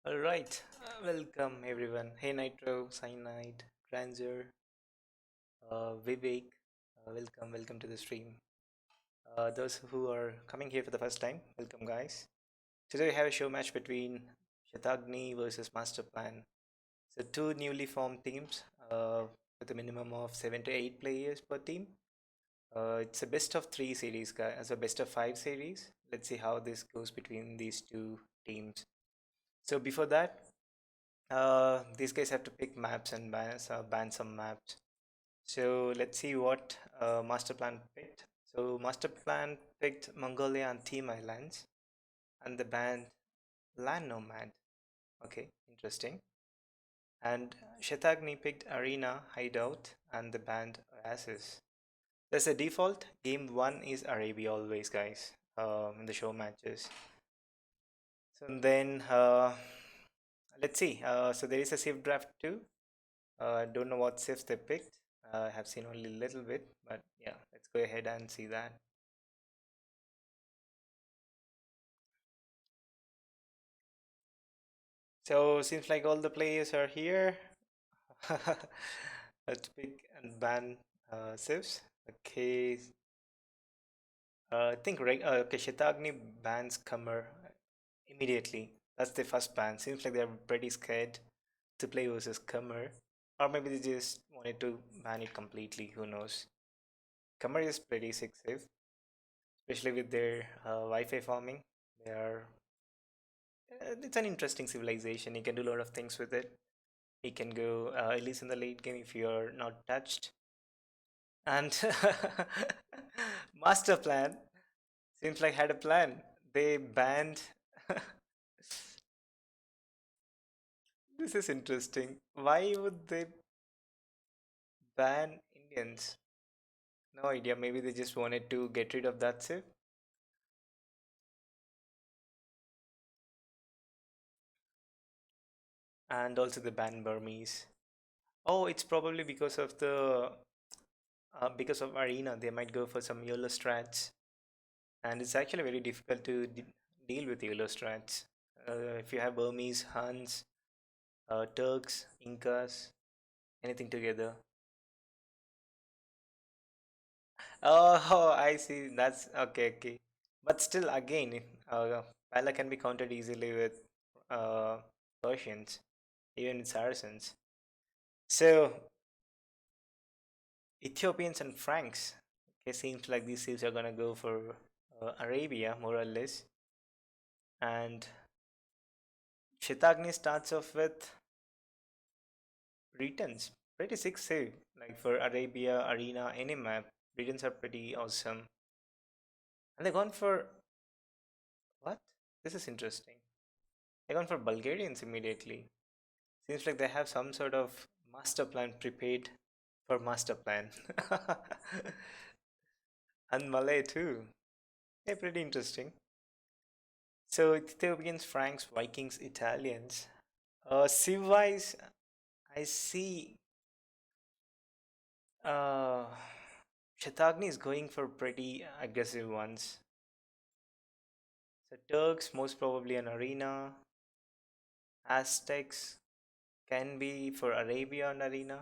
Alright, welcome everyone. Hey Nitro, Cyanide, Dranzer, Vivek, welcome to the stream. Those who are coming here for the first time, welcome guys. Today we have a show match between Shatagni versus MastaPlan. So two newly formed teams with a minimum of 7 to 8 players per team. It's a best of 3 series, guys, as a best of 5 series. Let's see how this goes between these two teams. So before that, these guys have to pick maps and ban some maps. So let's see what MastaPlan picked. So MastaPlan picked Mongolia and Team Islands, and the band Land Nomad. Okay, interesting. And Shatagni picked Arena Hideout and the band Oasis. That's a default. Game one is Arabia always, guys. In the show matches. So then let's see. So there is a safe draft too. Don't know what shifts they picked. I have seen only a little bit, but yeah, let's go ahead and see that. So seems like all the players are here. Let's pick and ban civs. Okay, I think okay, Shatagni bans Kamar immediately. That's the first ban. Seems like they're pretty scared to play versus Kamar, or maybe they just wanted to ban it completely. Who knows? Kamar is pretty safe, especially with their Wi-Fi farming. They are. It's an interesting civilization. You can do a lot of things with it. You can go at least in the late game if you're not touched. And master plan seems like had a plan. They banned. This is interesting. Why would they ban Indians? No idea. Maybe they just wanted to get rid of that civ. And also the ban Burmese. Oh, it's probably because of arena. They might go for some YOLO strats, and it's actually very difficult to deal with YOLO strats. If you have Burmese, Huns, Turks, Incas, anything together. Oh, I see. That's okay, okay. But still, again, Pala can be countered easily with uh, Persians, even with Saracens. So, Ethiopians and Franks. Okay, seems like these cities are gonna go for Arabia, more or less. And Shatagni starts off with returns. Pretty sick save. Like for Arabia, Arena, any map, returns are pretty awesome. And they gone for what? This is interesting. They gone for Bulgarians immediately. Seems like they have some sort of master plan prepared for master plan. And Malay too. Yeah, pretty interesting. So Ethiopians, Franks, Vikings, Italians. Civ-wise, I see uh, Shatagni is going for pretty aggressive ones. So Turks, most probably an arena. Aztecs can be for Arabia and arena.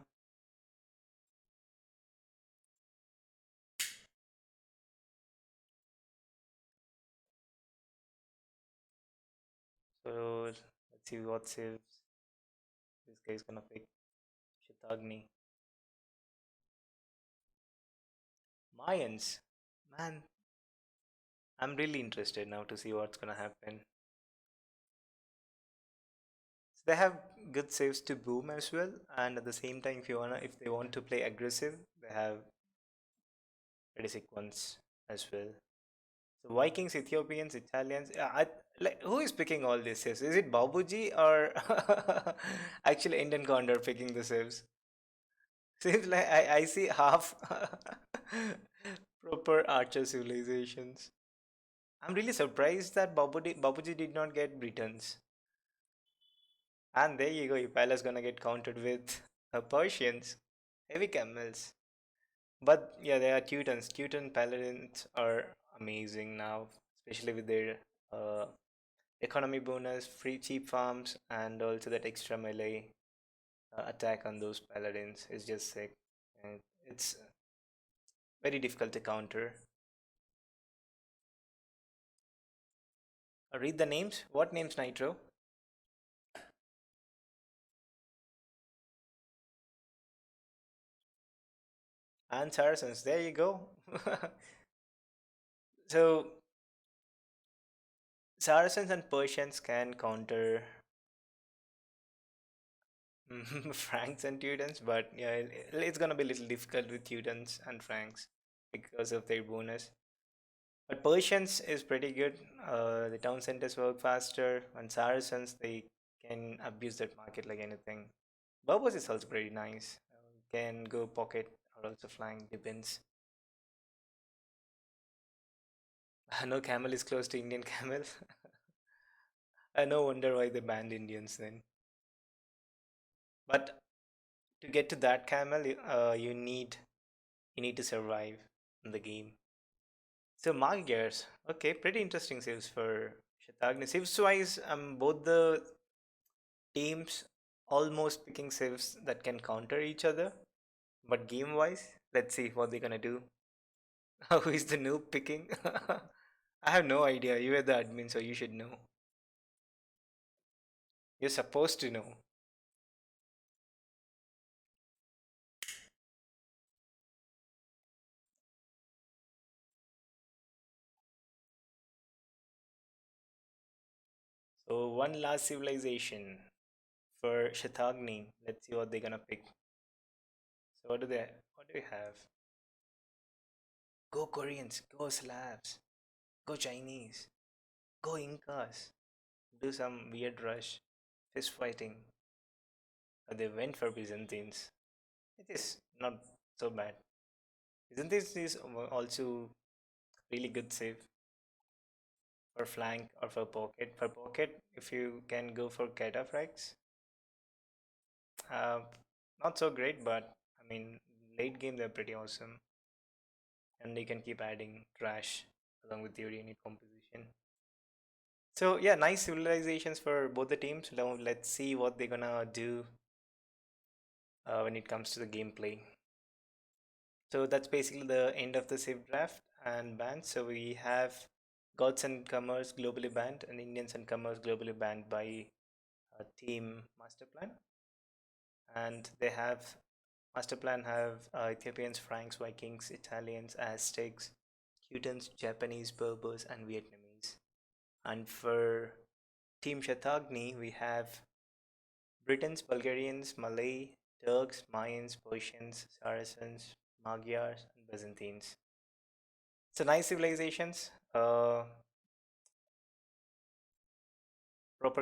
So let's see what saves this guy's gonna pick. Shatagni. Mayans. Man, I'm really interested now to see what's gonna happen. So they have good saves to boom as well, and at the same time, if they want to play aggressive, they have pretty sick ones as well. So Vikings, Ethiopians, Italians. Like who is picking all these saves? Is it Babuji or actually IndeanCondor picking the saves? Seems like I see half proper archer civilizations. I'm really surprised that Babuji did not get returns. And there you go, Ipala's gonna get countered with Persians, heavy camels. But yeah, they are Teutons. Teuton paladins are amazing now, especially with their uh, economy bonus, free cheap farms, and also that extra melee attack on those paladins is just sick. And it's very difficult to counter. Read the names. What names, Nitro? And Saracens. There you go. So Saracens and Persians can counter Franks and Teutons, but yeah, it's gonna be a little difficult with Teutons and Franks because of their bonus. But Persians is pretty good. The town centers work faster, and Saracens they can abuse that market like anything. Berbers is also pretty nice. Can go pocket or also flank, depends. No camel is close to Indian camel. No wonder why they banned Indians then. But to get to that camel, you need to survive in the game. So Magiars, okay, pretty interesting saves for Shatagni. Saves wise, both the teams almost picking saves that can counter each other. But game wise, let's see what they're gonna do. Who is the noob picking? I have no idea. You are the admin, so you should know. You're supposed to know. So one last civilization for Shatagni. Let's see what they're gonna pick. So what do we have? Go Koreans, go Slavs, go Chinese, go Incas. Do some weird rush, fist fighting. They went for Byzantines. It is not so bad. Byzantines is also really good save for flank or for pocket. For pocket, if you can go for cataphracts, uh, not so great, but I mean, late game they're pretty awesome, and they can keep adding trash along with your unit composition. So yeah, nice civilizations for both the teams. Now let's see what they're gonna do when it comes to the gameplay. So that's basically the end of the Civ draft and bans. So we have Gods and Commerce globally banned and Indians and Commerce globally banned by Team MastaPlan. And they have MastaPlan have Ethiopians, Franks, Vikings, Italians, Aztecs, Teutons, Japanese, Berbers, and Vietnamese. And for Team Shatagni, we have Britons, Bulgarians, Malay, Turks, Mayans, Persians, Saracens, Magyars, and Byzantines. So nice civilizations, proper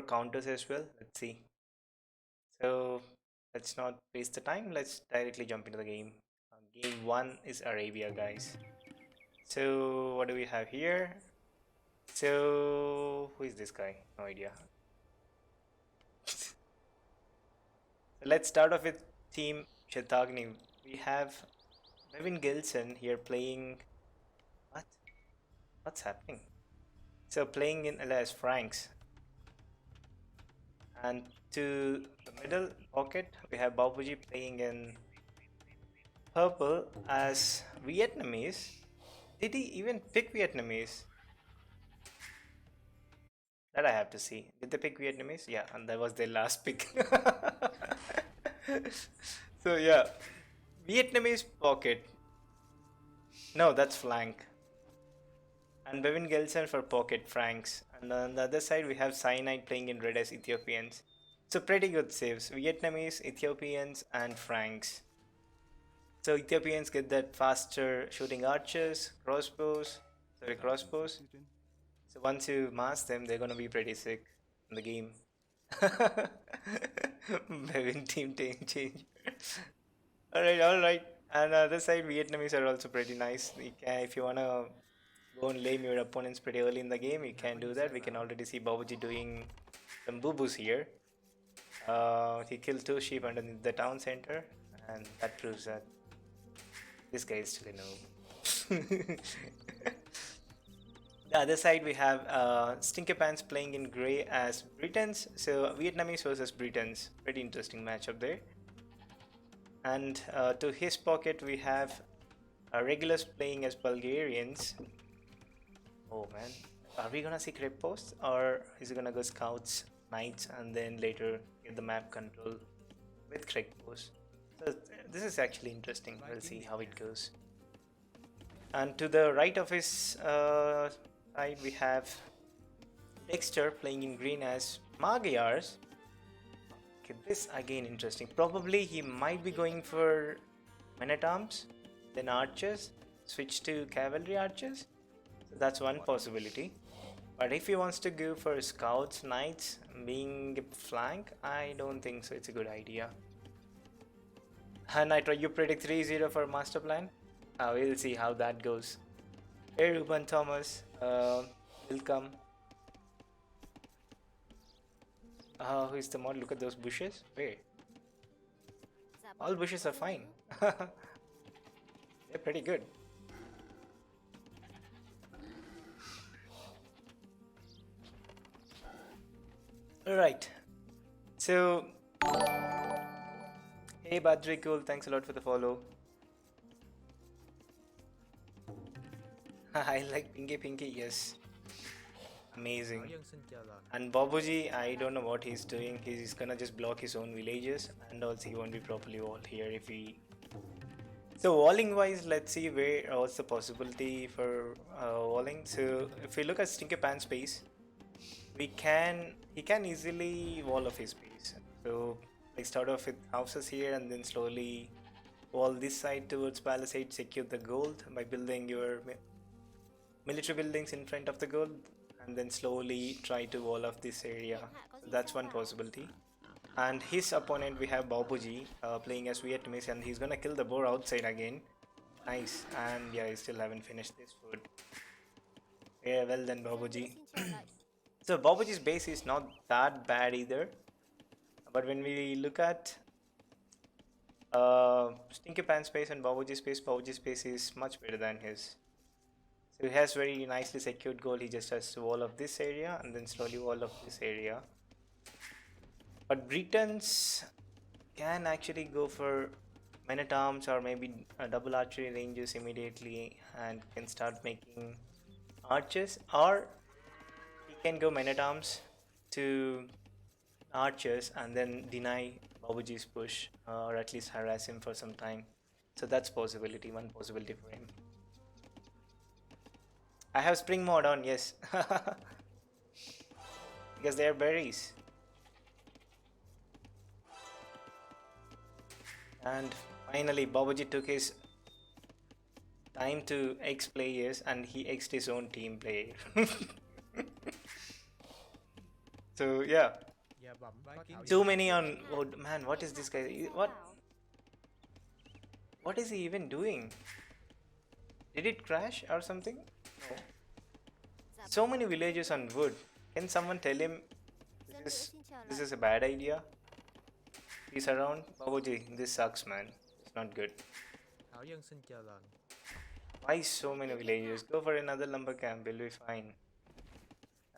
counters as well. Let's see. So let's not waste the time. Let's directly jump into the game. Game one is Arabia, guys. So what do we have here? So who is this guy? No idea. So let's start off with Team Shatagni. We have bavinGelson here playing. What? What's happening? So playing in as Franks. And to the middle pocket, we have Babuji playing in purple as Vietnamese. Did he even pick Vietnamese? That I have to see. Did they pick Vietnamese? Yeah, and that was their last pick. So yeah, Vietnamese pocket. No, that's flank. And bavinGelson for pocket Franks. And on the other side, we have Cyanide playing in red as Ethiopians. So pretty good saves. Vietnamese, Ethiopians, and Franks. So Ethiopians get that faster shooting archers, crossbows. So once you mask them, they're gonna be pretty sick in the game. Bevin team change. Alright. And other side, Vietnamese are also pretty nice. If you wanna go and lame your opponents pretty early in the game, you can do that. We can already see Babuji doing some boo-boos here. He killed two sheep underneath the town center, and that proves that this guy is still a noob. The other side we have StinkyPants playing in grey as Britons. So Vietnamese versus Britons. Pretty interesting matchup there. And to his pocket we have regulars playing as Bulgarians. Oh man, are we gonna see creep posts or is it gonna go scouts, knights, and then later get the map control with creep posts? So this is actually interesting. We'll see how it goes. And to the right of his side we have Dexter playing in green as Magyars. Okay, this again interesting. Probably he might be going for men-at-arms, then archers, switch to cavalry archers. So that's one possibility. But if he wants to go for scouts, knights, being a flank, I don't think so. It's a good idea. Nitro, you predict 3-0 for MastaPlan? We'll see how that goes. Hey Ruben Thomas, welcome. Who is the mod? Look at those bushes. Wait. All bushes are fine. They're pretty good. Alright. So, hey Badri, cool. Thanks a lot for the follow. I like Pinky, yes. Amazing. And Babuji, I don't know what he's doing. He's gonna just block his own villages, and also he won't be properly walled here if he. So walling wise, let's see what's the possibility for walling. So if we look at StinkyPants space, he can easily wall off his base. So like start off with houses here and then slowly wall this side towards palisade, secure the gold by building your military buildings in front of the gold, and then slowly try to wall off this area. So that's one possibility. And his opponent we have Babuji playing as Vietnamese, and he's gonna kill the boar outside again. Nice. And yeah, I still haven't finished this food. Yeah, well done Babuji. So Babuji's base is not that bad either, but when we look at StinkyPants space and Babuji's space is much better than his. So he has very nicely secured goal. He just has to wall up this area and then slowly wall up this area. But Britons can actually go for men-at-arms or maybe double archery ranges immediately and can start making archers, or he can go men-at-arms to archers and then deny Babuji's push or at least harass him for some time. So that's possibility, one possibility for him. I have spring mod on, yes. Because they are berries. And finally Babuji took his time to X players and he X'd his own team player. So yeah. Too many on. Oh man, what is this guy? What is he even doing? Did it crash or something? No. So many villages on wood. Can someone tell him this is a bad idea? He's around. Babuji, this sucks, man. It's not good. Why so many villages? Go for another lumber camp. We'll be fine.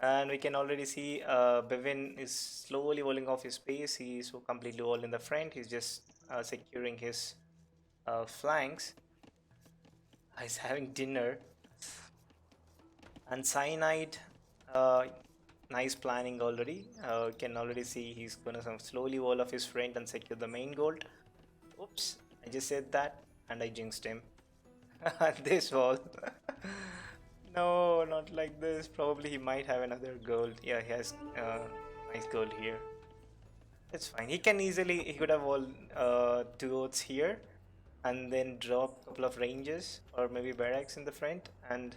And we can already see Bevin is slowly walling off his space. He's completely all in the front. He's just securing his flanks. He's having dinner. And Cyanide, nice planning already. You can already see he's gonna slowly wall off his front and secure the main gold. Oops, I just said that and I jinxed him. This wall. No, not like this. Probably he might have another gold. Yeah, he has nice gold here. It's fine. He could have walled towards here and then drop a couple of ranges or maybe barracks in the front and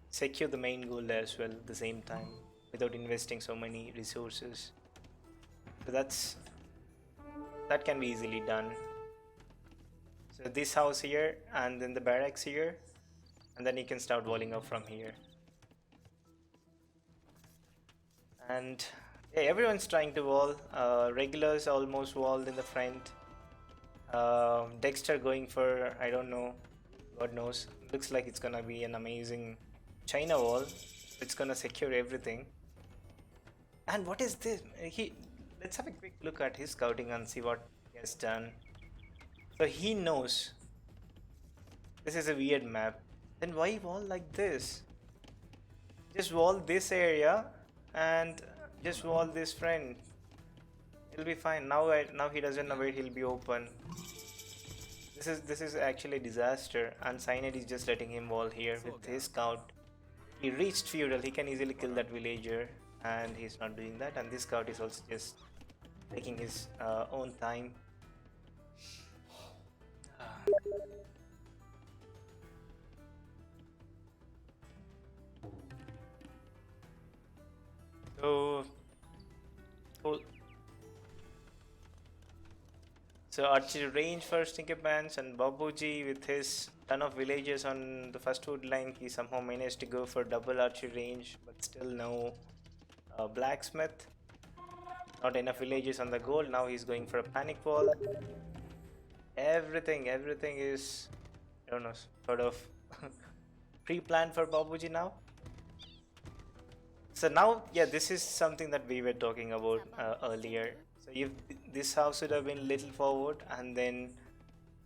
secure the main gold as well at the same time without investing so many resources. So that can be easily done. So this house here and then the barracks here, and then you can start walling up from here. And yeah, everyone's trying to wall. Regulars almost walled in the front. Dexter going for, I don't know, God knows. Looks like it's gonna be an amazing China wall. It's gonna secure everything. And what is this? Let's have a quick look at his scouting and see what he has done. So he knows this is a weird map. Then why wall like this? Just wall this area and just wall this friend. He'll be fine. Now he doesn't know where he'll be open. This is actually a disaster, and Cyanide is just letting him wall here with his scout. He reached feudal. He can easily kill that villager, and he's not doing that. And this scout is also just taking his own time. So archery range for StinkyPants, and Babuji with his ton of villagers on the first wood line, he somehow managed to go for double archery range, but still no blacksmith. Not enough villagers on the goal. Now he's going for a panic wall. Everything is, I don't know, sort of pre-planned for Babuji now. So now, yeah, this is something that we were talking about earlier. So if this house would have been little forward and then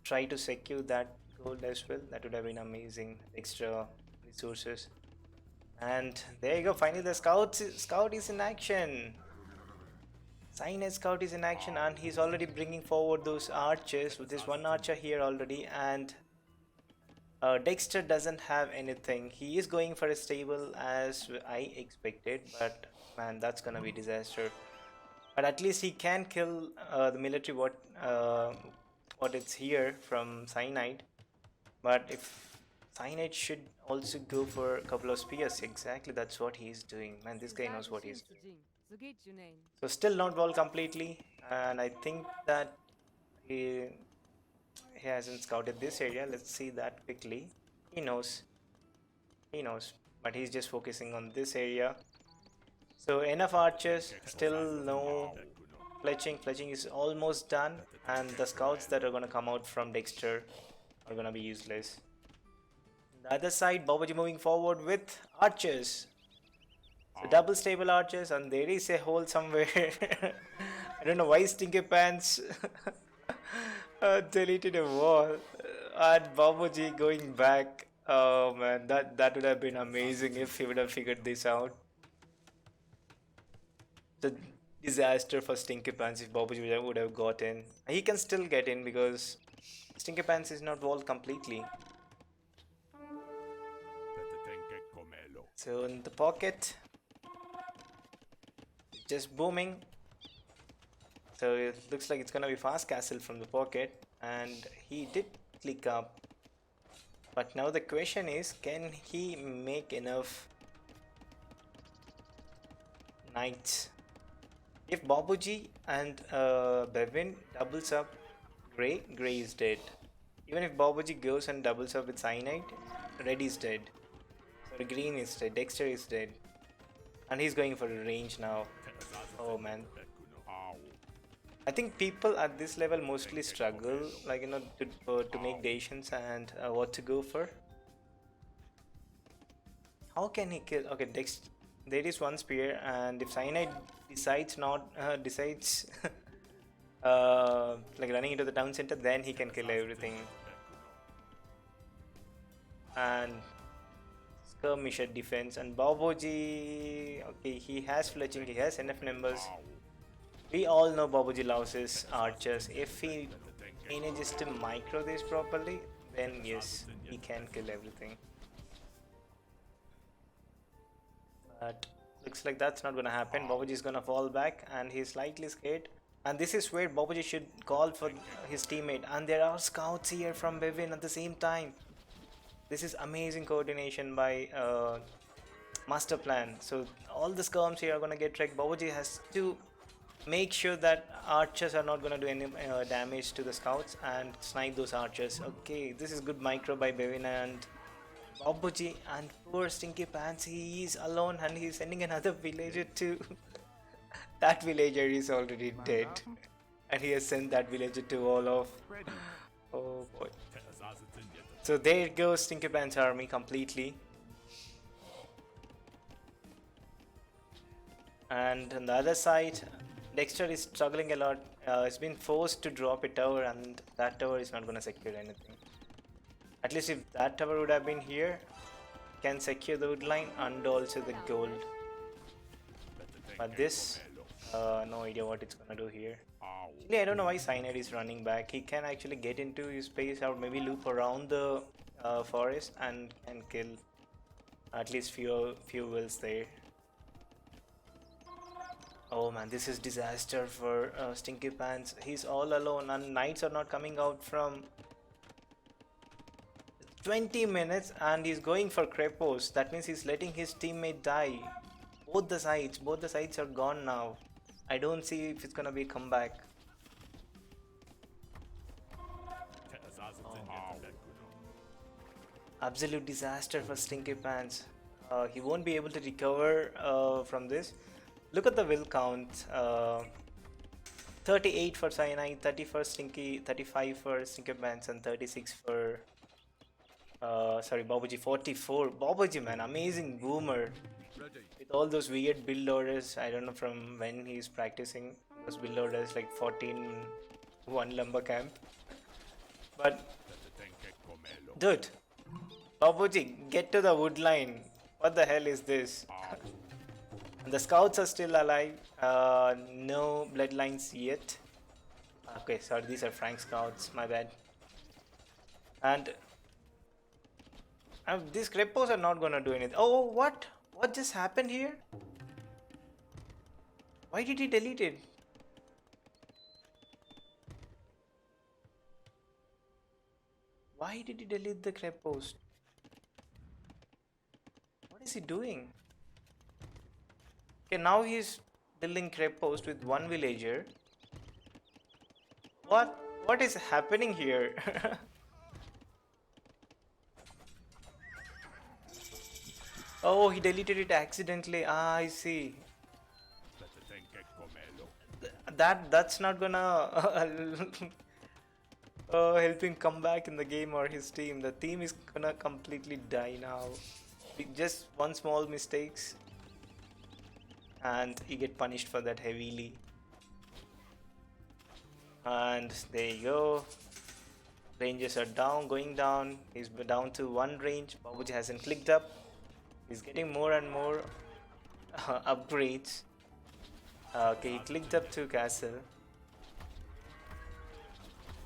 try to secure that gold as well, that would have been amazing. Extra resources. And there you go, finally the scout is in action. Cyanide scout is in action, and he's already bringing forward those archers. With this one archer here already, and Dexter doesn't have anything. He is going for a stable as I expected, but man, that's gonna be disaster. But at least he can kill the military what it's here from Cyanide. But if Cyanide should also go for a couple of spears, exactly that's what he's doing. Man, this guy knows what he's doing. So still not wall completely, and I think that he hasn't scouted this area. Let's see that quickly. He knows, but he's just focusing on this area. So enough archers, still no fletching. Fletching is almost done, and the scouts that are gonna come out from Dexter are gonna be useless. The other side, Babaji moving forward with archers. So double stable archers, and there is a hole somewhere. I don't know why StinkyPants deleted a wall. And Babuji going back. Oh man, that would have been amazing if he would have figured this out. The disaster for StinkyPants if Babuji would have got in. He can still get in because StinkyPants is not walled completely. So in the pocket, just booming. So it looks like it's gonna be fast castle from the pocket, and he did click up. But now the question is, can he make enough knights? If Babuji and Bevin doubles up Grey is dead. Even if Babuji goes and doubles up with Cyanide, Red is dead. So Green is dead, Dexter is dead. And he's going for a range now. Oh man. I think people at this level mostly struggle, like, you know, to make decisions and what to go for. How can he kill? Okay, Dexter. There is one spear, and if Cyanide decides like running into the town center, then he can kill everything. And skirmisher defense, and Babuji, okay, he has fletching, he has enough numbers. We all know Babuji loves his archers. If he manages to micro this properly, then yes, he can kill everything. But looks like that's not gonna happen. Babuji is gonna fall back, and he's slightly scared. And this is where Babuji should call for his teammate. And there are scouts here from Bevin at the same time. This is amazing coordination by MastaPlan. So all the skirms here are gonna get wrecked. Babuji has to make sure that archers are not gonna do any damage to the scouts and snipe those archers. Okay, this is good micro by Bevin and Babuji, and poor StinkyPants, he is alone and he's sending another villager to that villager is already dead, and he has sent that villager to all of. Oh boy. So there goes StinkyPants army completely. And on the other side, Dexter is struggling a lot. He's been forced to drop a tower, and that tower is not going to secure anything. At least if that tower would have been here, can secure the wood line and also the gold. But this, no idea what it's gonna do here. Actually, I don't know why Cyanide is running back. He can actually get into his space or maybe loop around the forest and can kill at least few wills there. Oh man, this is disaster for StinkyPants. He's all alone and knights are not coming out from 20 minutes and he's going for Krepos. That means he's letting his teammate die. Both the sides are gone now. I don't see if it's gonna be a comeback. Absolute disaster for StinkyPants. He won't be able to recover from this. Look at the will count. 38 for Cyanide, 30 for Stinky, 35 for StinkyPants, and 36 for Babuji. 44. Babuji, man, amazing boomer. With all those weird build orders, I don't know from when he's practicing those build orders, like 14 one lumber camp. But dude, Babuji, get to the wood line. What the hell is this? The scouts are still alive. No bloodlines yet. Okay, sorry, these are Frank scouts. My bad. And these Krepos are not gonna do anything. Oh, what? What just happened here? Why did he delete it? Why did he delete the Krepos? What is he doing? Okay, now he's building Krepos with one villager. What is happening here? Oh, he deleted it accidentally. Ah, I see. That's not gonna help him come back in the game or his team. The team is gonna completely die now. Just one small mistakes and you get punished for that heavily. And there you go. Ranges are down, going down. He's down to one range. Babuji hasn't clicked up. He's getting more and more upgrades. Okay, he clicked up to castle.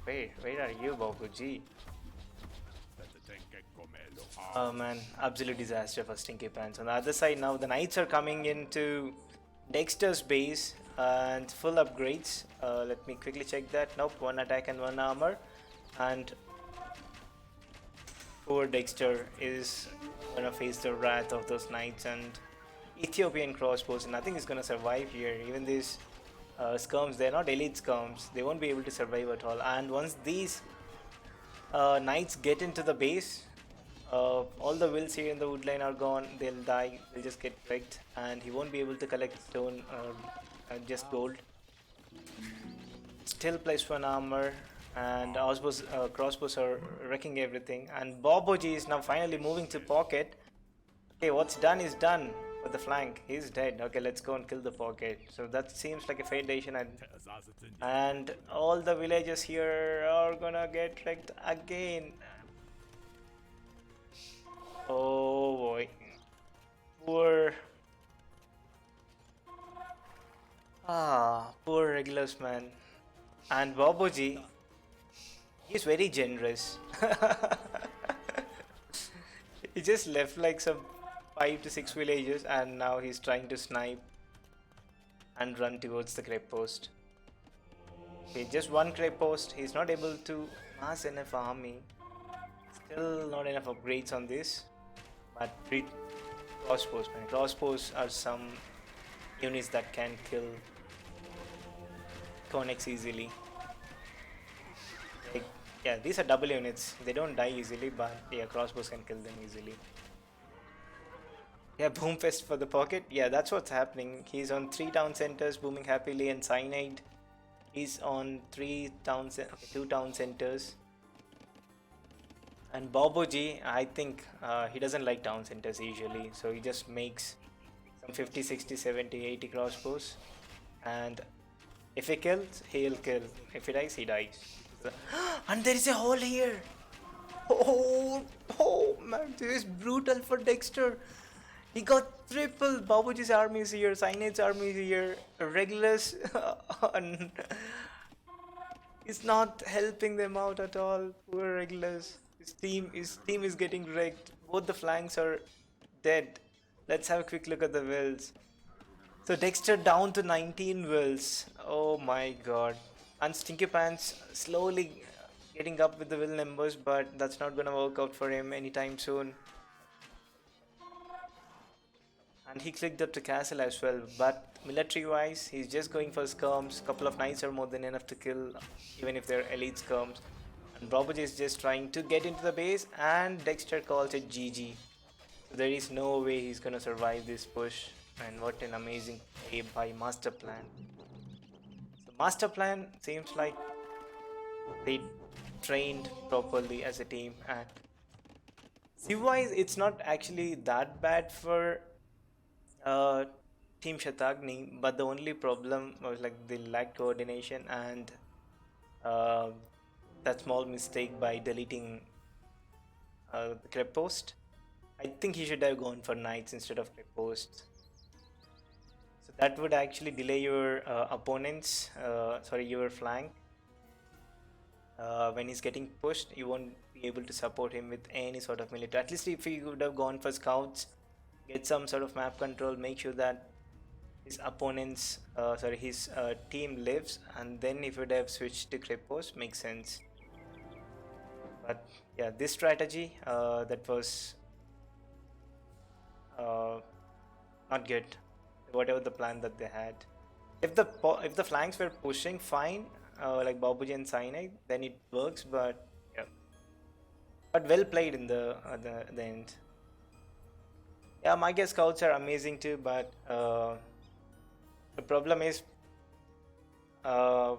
Where are you, Babuji? Oh man, absolute disaster for StinkyPants. On the other side now, the knights are coming into Dexter's base and full upgrades. Let me quickly check that. Nope, one attack and one armor. And poor Dexter is gonna face the wrath of those knights and Ethiopian crossbows. Nothing is gonna survive here. Even these skirms, they're not elite skirms. They won't be able to survive at all. And once these knights get into the base, all the wills here in the woodline are gone. They'll die. They'll just get wrecked, and he won't be able to collect stone or just gold. Still +1 armor, and crossbows are wrecking everything. And Babuji is now finally moving to pocket. Okay, what's done is done with the flank. He's dead. Okay, let's go and kill the pocket. So that seems like a fair decision, and all the villagers here are gonna get wrecked again. Oh boy, poor regulars, man. And Babuji, he's very generous. He just left like some 5 to 6 villages, and now he's trying to snipe and run towards the crepe post. Okay, just one crepe post. He's not able to mass enough army. Still not enough upgrades on this. But crossbows, man. Crossbows are some units that can kill Konex easily. Like, yeah, these are double units. They don't die easily, but yeah, crossbows can kill them easily. Yeah, Boomfest for the pocket. Yeah, that's what's happening. He's on 3 town centers booming happily, and Cyanide is on 2 town centers. And Babuji, I think he doesn't like town centers usually, so he just makes 50, 60, 70, 80 crossbows. And if he kills, he'll kill. If he dies, he dies. And there is a hole here. Oh, oh man, this is brutal for Dexter. He got triple. Babuji's army is here. Cyanide's army is here. Regulus and he's not helping them out at all. Poor Regulus. His team is getting wrecked. Both the flanks are dead. Let's have a quick look at the wills. So Dexter down to 19 wills. Oh my god. And StinkyPants slowly getting up with the will numbers, but that's not gonna work out for him anytime soon. And he clicked up the castle as well, but military wise he's just going for skirms. Couple of knights are more than enough to kill even if they're elite skirms. And Babuji is just trying to get into the base and Dexter calls it GG. So there is no way he's gonna survive this push. And what an amazing play by MastaPlan. So MastaPlan seems like they trained properly as a team, and Civ wise it's not actually that bad for uh, Team Shatagni, but the only problem was like they lacked coordination and uh, that small mistake by deleting the creep post. I think he should have gone for knights instead of creep posts. So that would actually delay your opponent's, your flank. When he's getting pushed, you won't be able to support him with any sort of military. At least if he would have gone for scouts, get some sort of map control, make sure that his opponent's his team lives, and then if you would have switched to creep post, makes sense. But yeah, this strategy that was not good. Whatever the plan that they had, if the flanks were pushing fine, like Babuji and Cyanide, then it works. But yeah, but well played in the end. Yeah, my guess scouts are amazing too, but the problem is uh,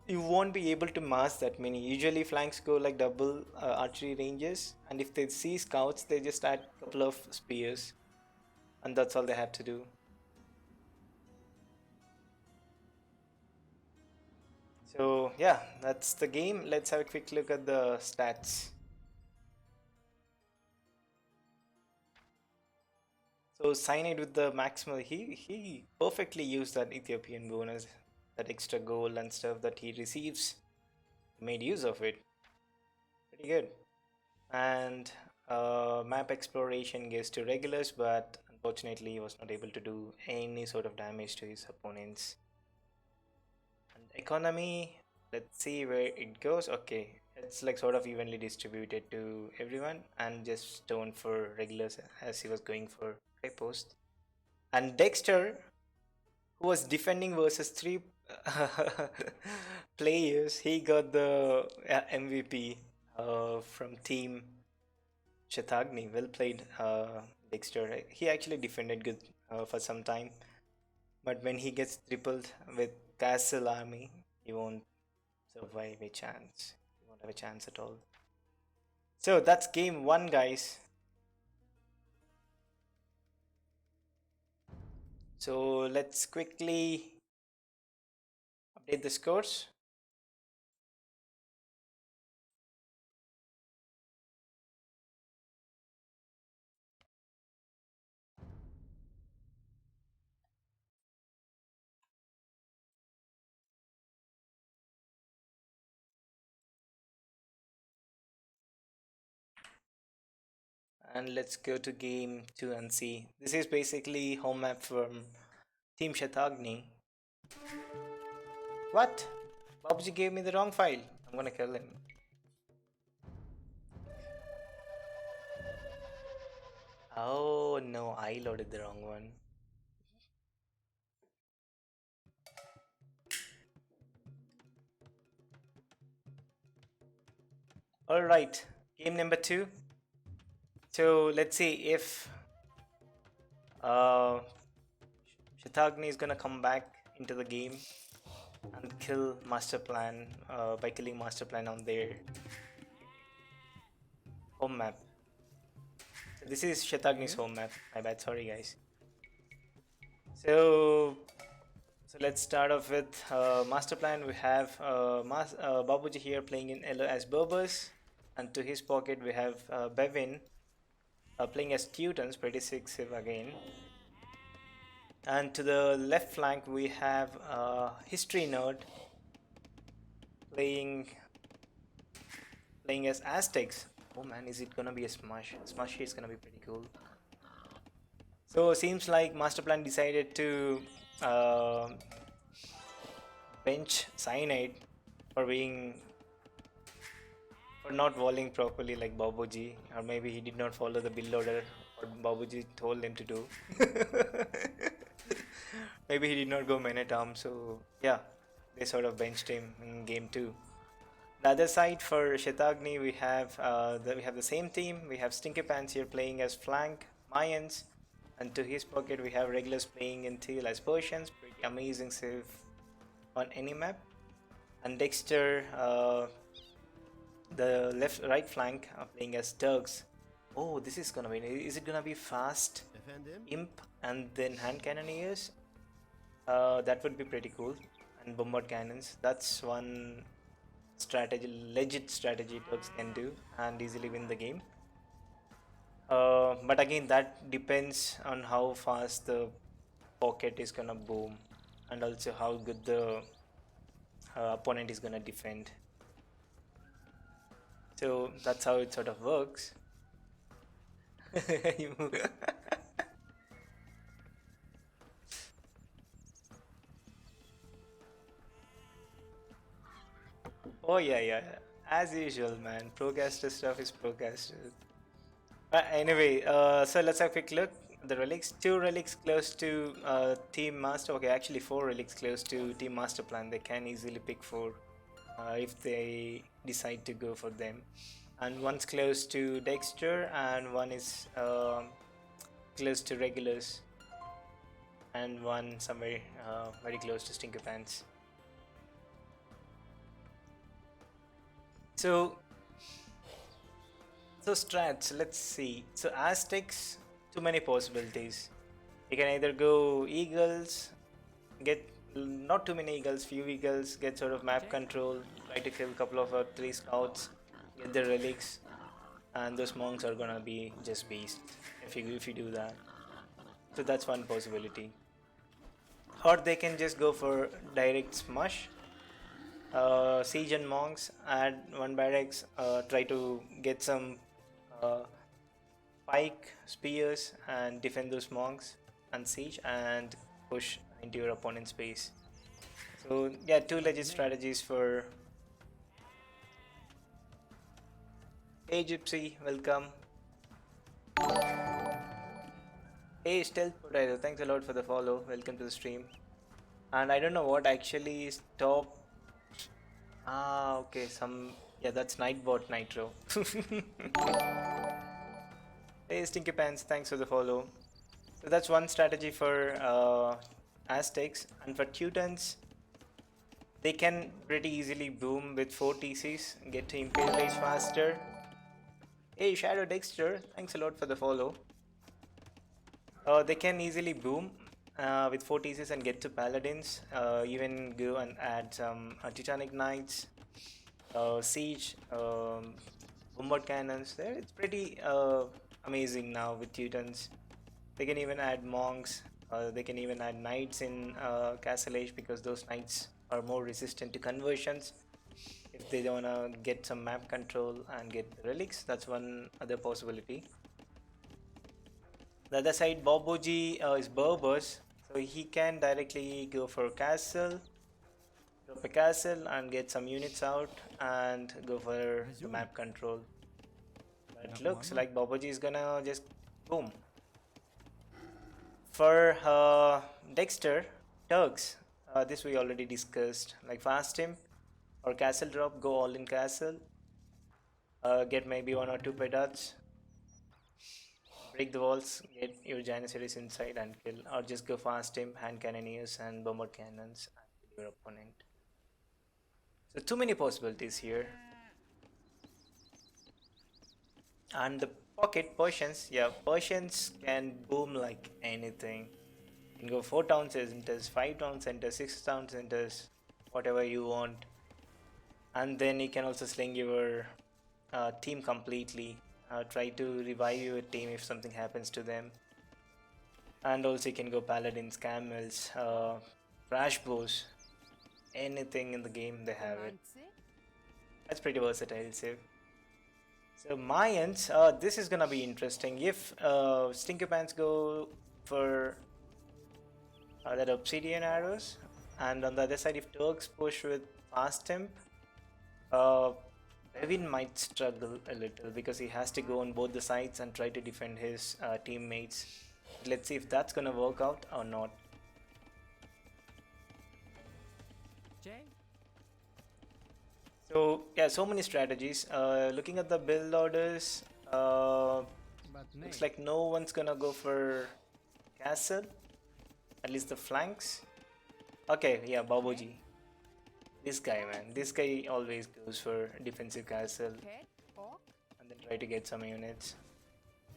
you won't be able to mask that many. Usually flanks go like double archery ranges, and if they see scouts, they just add a couple of spears, and that's all they had to do. So yeah, that's the game. Let's have a quick look at the stats. So Cyanide with the maximal, he perfectly used that Ethiopian bonus, that extra gold and stuff that he receives. Made use of it. Pretty good. And map exploration gives to regulars, but unfortunately he was not able to do any sort of damage to his opponents. And economy, let's see where it goes. Okay, it's like sort of evenly distributed to everyone, and just stone for regulars as he was going for high post. And Dexter, who was defending versus three players, he got the MVP from team Shatagni. Well played, Dexter. He actually defended good for some time, but when he gets tripled with Castle Army, he won't survive a chance. He won't have a chance at all. So that's game one, guys. So let's quickly update the scores. And let's go to game 2 and see. This is basically home map from Team Shatagni. What? Babuji gave me the wrong file. I'm gonna kill him. Oh no, I loaded the wrong one. Alright, game number 2. So let's see if Shatagni is gonna come back into the game and kill MastaPlan by killing MastaPlan on their home map. So this is Shatagni's home map. My bad, sorry guys. So, so let's start off with master plan. We have Babuji here playing in yellow as Burbus, and to his pocket we have Bevin playing as Teutons, pretty sexy again. And to the left flank we have History Nerd playing as Aztecs. Oh man, is it gonna be a smush? Smush is gonna be pretty cool. So seems like Masterplan decided to uh, bench Cyanide for being for not walling properly like Babuji, or maybe he did not follow the build order what Babuji told him to do. Maybe he did not go man at arms, so yeah, they sort of benched him in game 2. The other side for Shatagni, we have the same team. We have StinkyPants here playing as flank Mayans, and to his pocket we have regulars playing in tail as Persians. Pretty amazing save on any map. And Dexter, the right flank, playing as Turks. Oh, this is gonna be. Is it gonna be fast imp and then hand cannoneers? That would be pretty cool. And bombard cannons. That's one strategy, legit strategy Turks can do and easily win the game. But again, that depends on how fast the pocket is gonna boom and also how good the opponent is gonna defend. So that's how it sort of works. Oh yeah. As usual, man. Procaster stuff is procaster. Anyway, so let's have a quick look. The relics, 2 relics close to Team Master. Okay, actually 4 relics close to Team Master Plan. They can easily pick 4 if they decide to go for them. And one's close to Dexter, and one is close to regulars, and one somewhere very close to StinkyPants. So strats, let's see. So Aztecs, too many possibilities. You can either go Eagles, get not too many Eagles, few Eagles, get sort of map control, try to kill a couple of 3 scouts, get the relics, and those monks are gonna be just beasts if you do that. So that's one possibility. Or they can just go for direct smush. Siege and monks, add 1 barracks, try to get some pike spears and defend those monks and siege and push into your opponent's base. So yeah, 2 legit strategies for. Hey Gypsy, welcome. Hey Stealth Potato, thanks a lot for the follow. Welcome to the stream. And I don't know what actually stopped. Okay, that's Nightbot Nitro. Hey StinkyPants, thanks for the follow. So that's one strategy for Aztecs, and for Teutons, they can pretty easily boom with 4 TCs, get to Imperial Age faster. Hey Shadow Dexter, thanks a lot for the follow. They can easily boom with 4 TCs and get to Paladins, even go and add some Titanic Knights, Siege, bombard cannons there. It's pretty amazing now with Teutons. They can even add monks, they can even add knights in Castle Age, because those knights are more resistant to conversions. If they wanna get some map control and get the relics, that's one other possibility. The other side, Babuji is Berbers, so he can directly go for castle, drop a castle and get some units out and go for the map control. But looks like Babuji is gonna just boom. For Dexter, Turks, this we already discussed, like fast imp or castle drop, go all in castle, get maybe 1 or 2 petards, break the walls, get your Janissaries inside and kill, or just go fast imp, hand cannoneers and bomber cannons and kill your opponent. So too many possibilities here. And the pocket Persians, yeah, Persians can boom like anything. can go 4 town centers, 5 town centers, 6 town centers, whatever you want. And then you can also sling your team completely. Try to revive your team if something happens to them. And also you can go paladins, camels, crash bows, anything in the game they have it. That's pretty versatile, Siv. So Mayans, this is gonna be interesting. If StinkyPants go for that obsidian arrows, and on the other side if Turks push with fast temp, Bevin might struggle a little because he has to go on both the sides and try to defend his teammates. Let's see if that's gonna work out or not. So yeah, so many strategies. Looking at the build orders, looks like no one's gonna go for castle, at least the flanks. Okay, yeah, Baboji. This guy, man, this guy always goes for defensive castle and then try to get some units.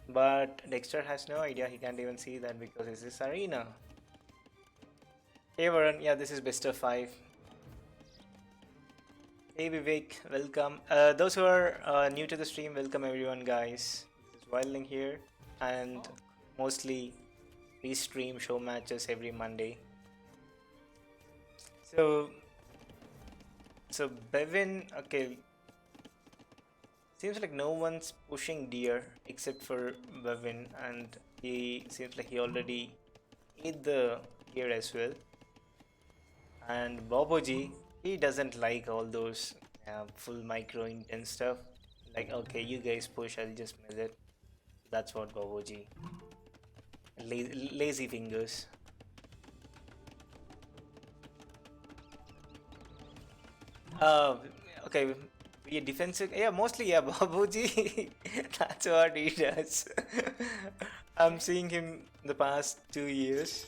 But Dexter has no idea, he can't even see that because it's this arena. Hey Varun, yeah, this is best of 5. Hey Vivek, welcome. Those who are new to the stream, welcome everyone, guys. This is Wildling here, and mostly we stream show matches every Monday. So Bevin, okay, seems like no one's pushing deer except for Bevin, and he seems like he already ate the deer as well. And Boboji, he doesn't like all those full micro intense stuff. Like, okay, you guys push, I'll just mill it. That's what Boboji. Lazy fingers. Okay, yeah, defensive. Yeah, mostly, yeah, Babuji. That's what he does. I'm seeing him the past 2 years.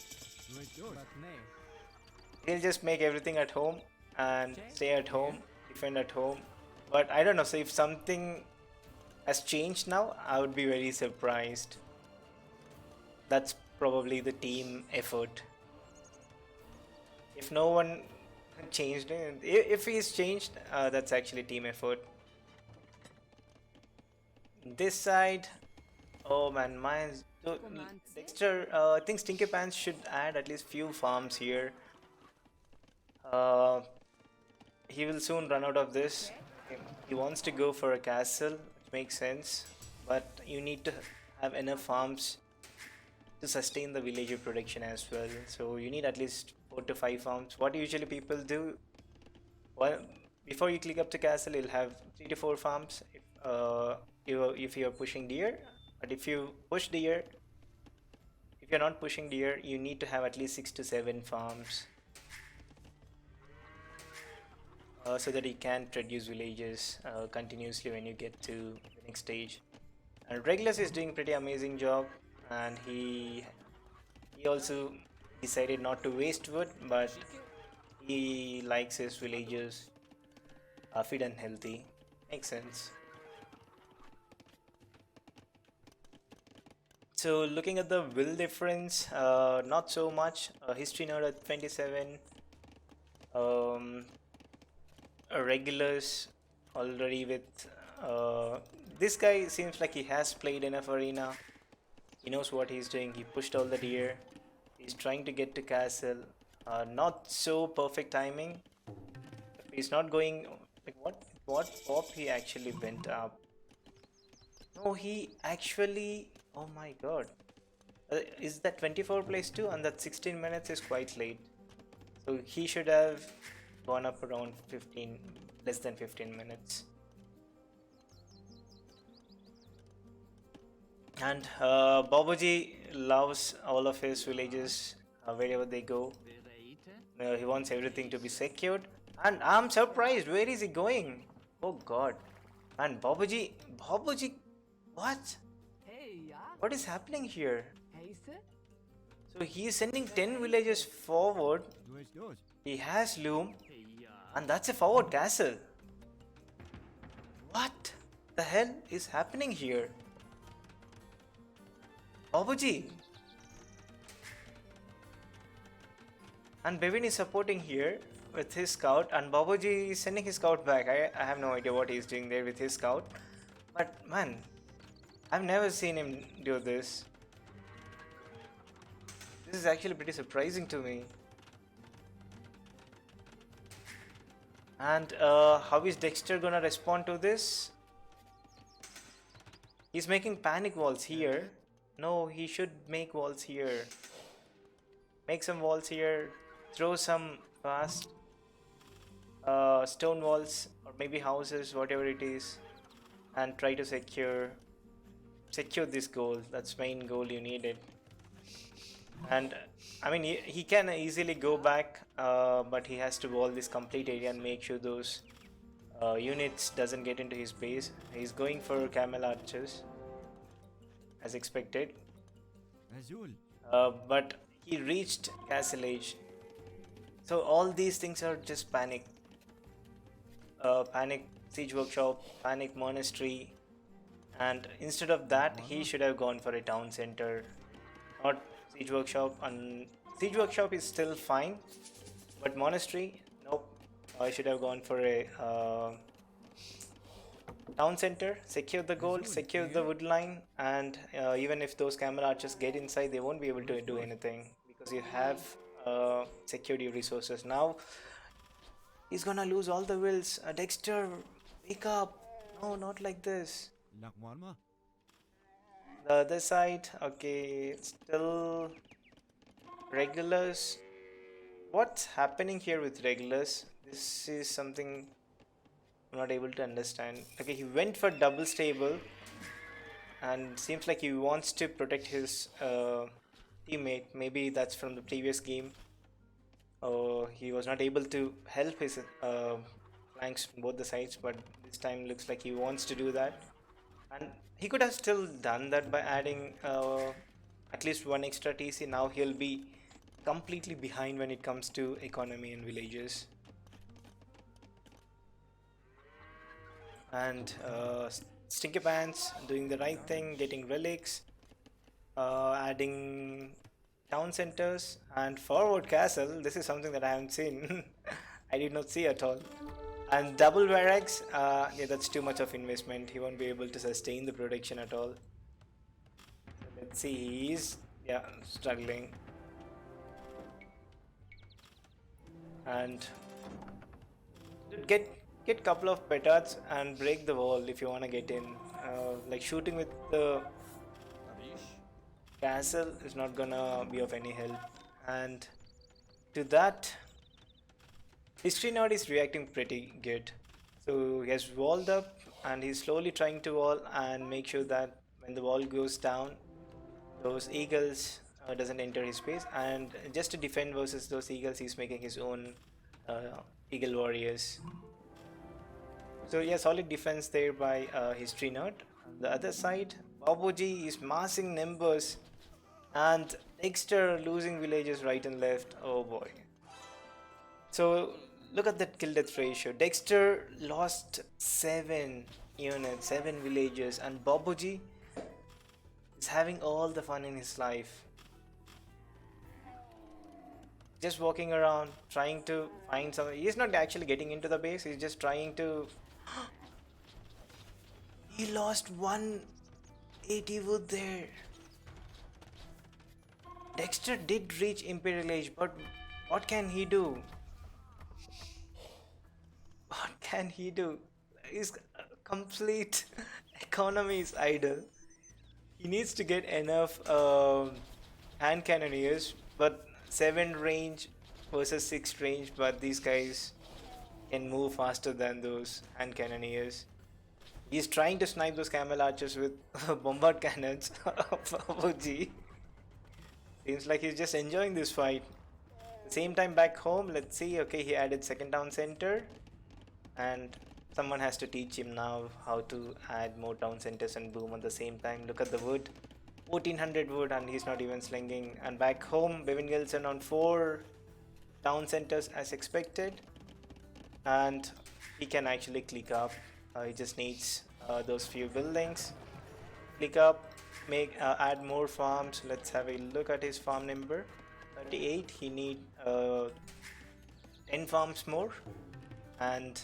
He'll just make everything at home and stay at home, defend at home. But I don't know, so if something has changed now, I would be very surprised. That's probably the team effort. If no one changed it, if he's changed, that's actually team effort. This side, oh man, mine's Dexter. I think StinkyPants should add at least few farms here. He will soon run out of this. He wants to go for a castle, which makes sense, but you need to have enough farms to sustain the villager production as well. So you need at least 4 to 5 farms. What usually people do, well, before you click up to castle, you'll have 3 to 4 farms if you're pushing deer. But if you push deer, if you're not pushing deer, you need to have at least 6 to 7 farms. So that he can produce villages continuously when you get to the next stage. And Regulus is doing pretty amazing job, and he also decided not to waste wood, but he likes his villagers fit and healthy. Makes sense. So looking at the will difference, not so much. History node at 27. Regulars already with this guy seems like he has played enough arena. He knows what he's doing. He pushed all the deer. He's trying to get to castle. Not so perfect timing. He's not going like what pop he actually went up. No, he actually, oh my god. Is that 24 place too? And that 16 minutes is quite late. So he should have gone up around 15, less than 15 minutes. And Babaji loves all of his villages wherever they go. He wants everything to be secured. And I'm surprised, where is he going? Oh god. And Babaji, what? What is happening here? So he is sending 10 villages forward. He has loom. And that's a forward castle. What the hell is happening here? Babuji. And Bevin is supporting here with his scout, and Babaji is sending his scout back. I have no idea what he's doing there with his scout. But man, I've never seen him do this. This is actually pretty surprising to me. And how is Dexter gonna respond to this? He's making panic walls here. No, he should make walls here. Make some walls here. Throw some fast stone walls or maybe houses, whatever it is, and try to secure this goal. That's main goal you needed. And I mean he can easily go back, but he has to wall this complete area and make sure those units doesn't get into his base. He's going for camel archers as expected, but he reached castle age. So all these things are just panic. Panic siege workshop, panic monastery, and instead of that he should have gone for a town center, not siege workshop. And siege workshop is still fine, but monastery, nope. I should have gone for a town center, secure the gold, secure the wood line, and even if those camel archers get inside, they won't be able to do anything because you have secured your resources. Now he's gonna lose all the wills. Dexter, wake up! No, not like this. The other side, okay, still regulars. What's happening here with regulars? This is something I'm not able to understand. Okay, he went for double stable and seems like he wants to protect his teammate. Maybe that's from the previous game. He was not able to help his flanks from both the sides, but this time looks like he wants to do that. And he could have still done that by adding at least one extra TC. Now he'll be completely behind when it comes to economy and villages. And StinkyPants doing the right thing, getting relics, adding town centers and forward castle. This is something that I haven't seen. I did not see at all. And double barracks, yeah, that's too much of investment. He won't be able to sustain the production at all. So let's see, he's struggling. And get couple of petards and break the wall if you want to get in. Like shooting with the castle is not gonna be of any help. And to that, History Node is reacting pretty good. So he has walled up and he's slowly trying to wall and make sure that when the wall goes down, those eagles doesn't enter his space. And just to defend versus those eagles, he's making his own eagle warriors. So yeah, solid defense there by History Node. On the other side, Babuji is massing numbers and Dexter losing villages right and left. Oh boy. So look at that kill death ratio. Dexter lost 7 units, 7 villages, and Babuji is having all the fun in his life. Just walking around, trying to find something. He's not actually getting into the base, he's just trying to... He lost 180 wood there. Dexter did reach Imperial Age, but what can he do? What can he do? His complete economy is idle. He needs to get enough hand cannoneers, but 7 range versus 6 range, but these guys can move faster than those hand cannoneers. He's trying to snipe those camel archers with bombard cannons of OG. Seems like he's just enjoying this fight. At the same time back home, let's see, okay, he added second town center. And someone has to teach him now how to add more town centers and boom at the same time. Look at the wood. 1400 wood and he's not even slinging. And back home, bavinGelson on 4 town centers as expected. And he can actually click up. He just needs those few buildings. Click up, make add more farms. Let's have a look at his farm number. 38. He need 10 farms more, and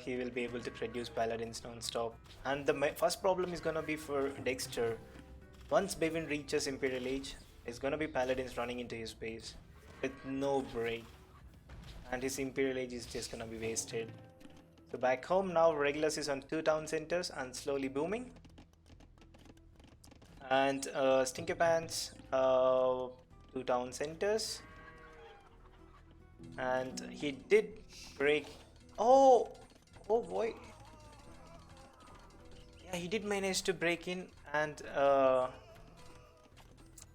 he will be able to produce paladins non-stop. And the first problem is gonna be for Dexter. Once Bavin reaches Imperial Age, there's gonna be paladins running into his base with no break, and his Imperial Age is just gonna be wasted. So back home now, Regulus is on 2 town centers and slowly booming. And StinkyPants, 2 town centers. And he did break. Oh boy. Yeah, he did manage to break in, and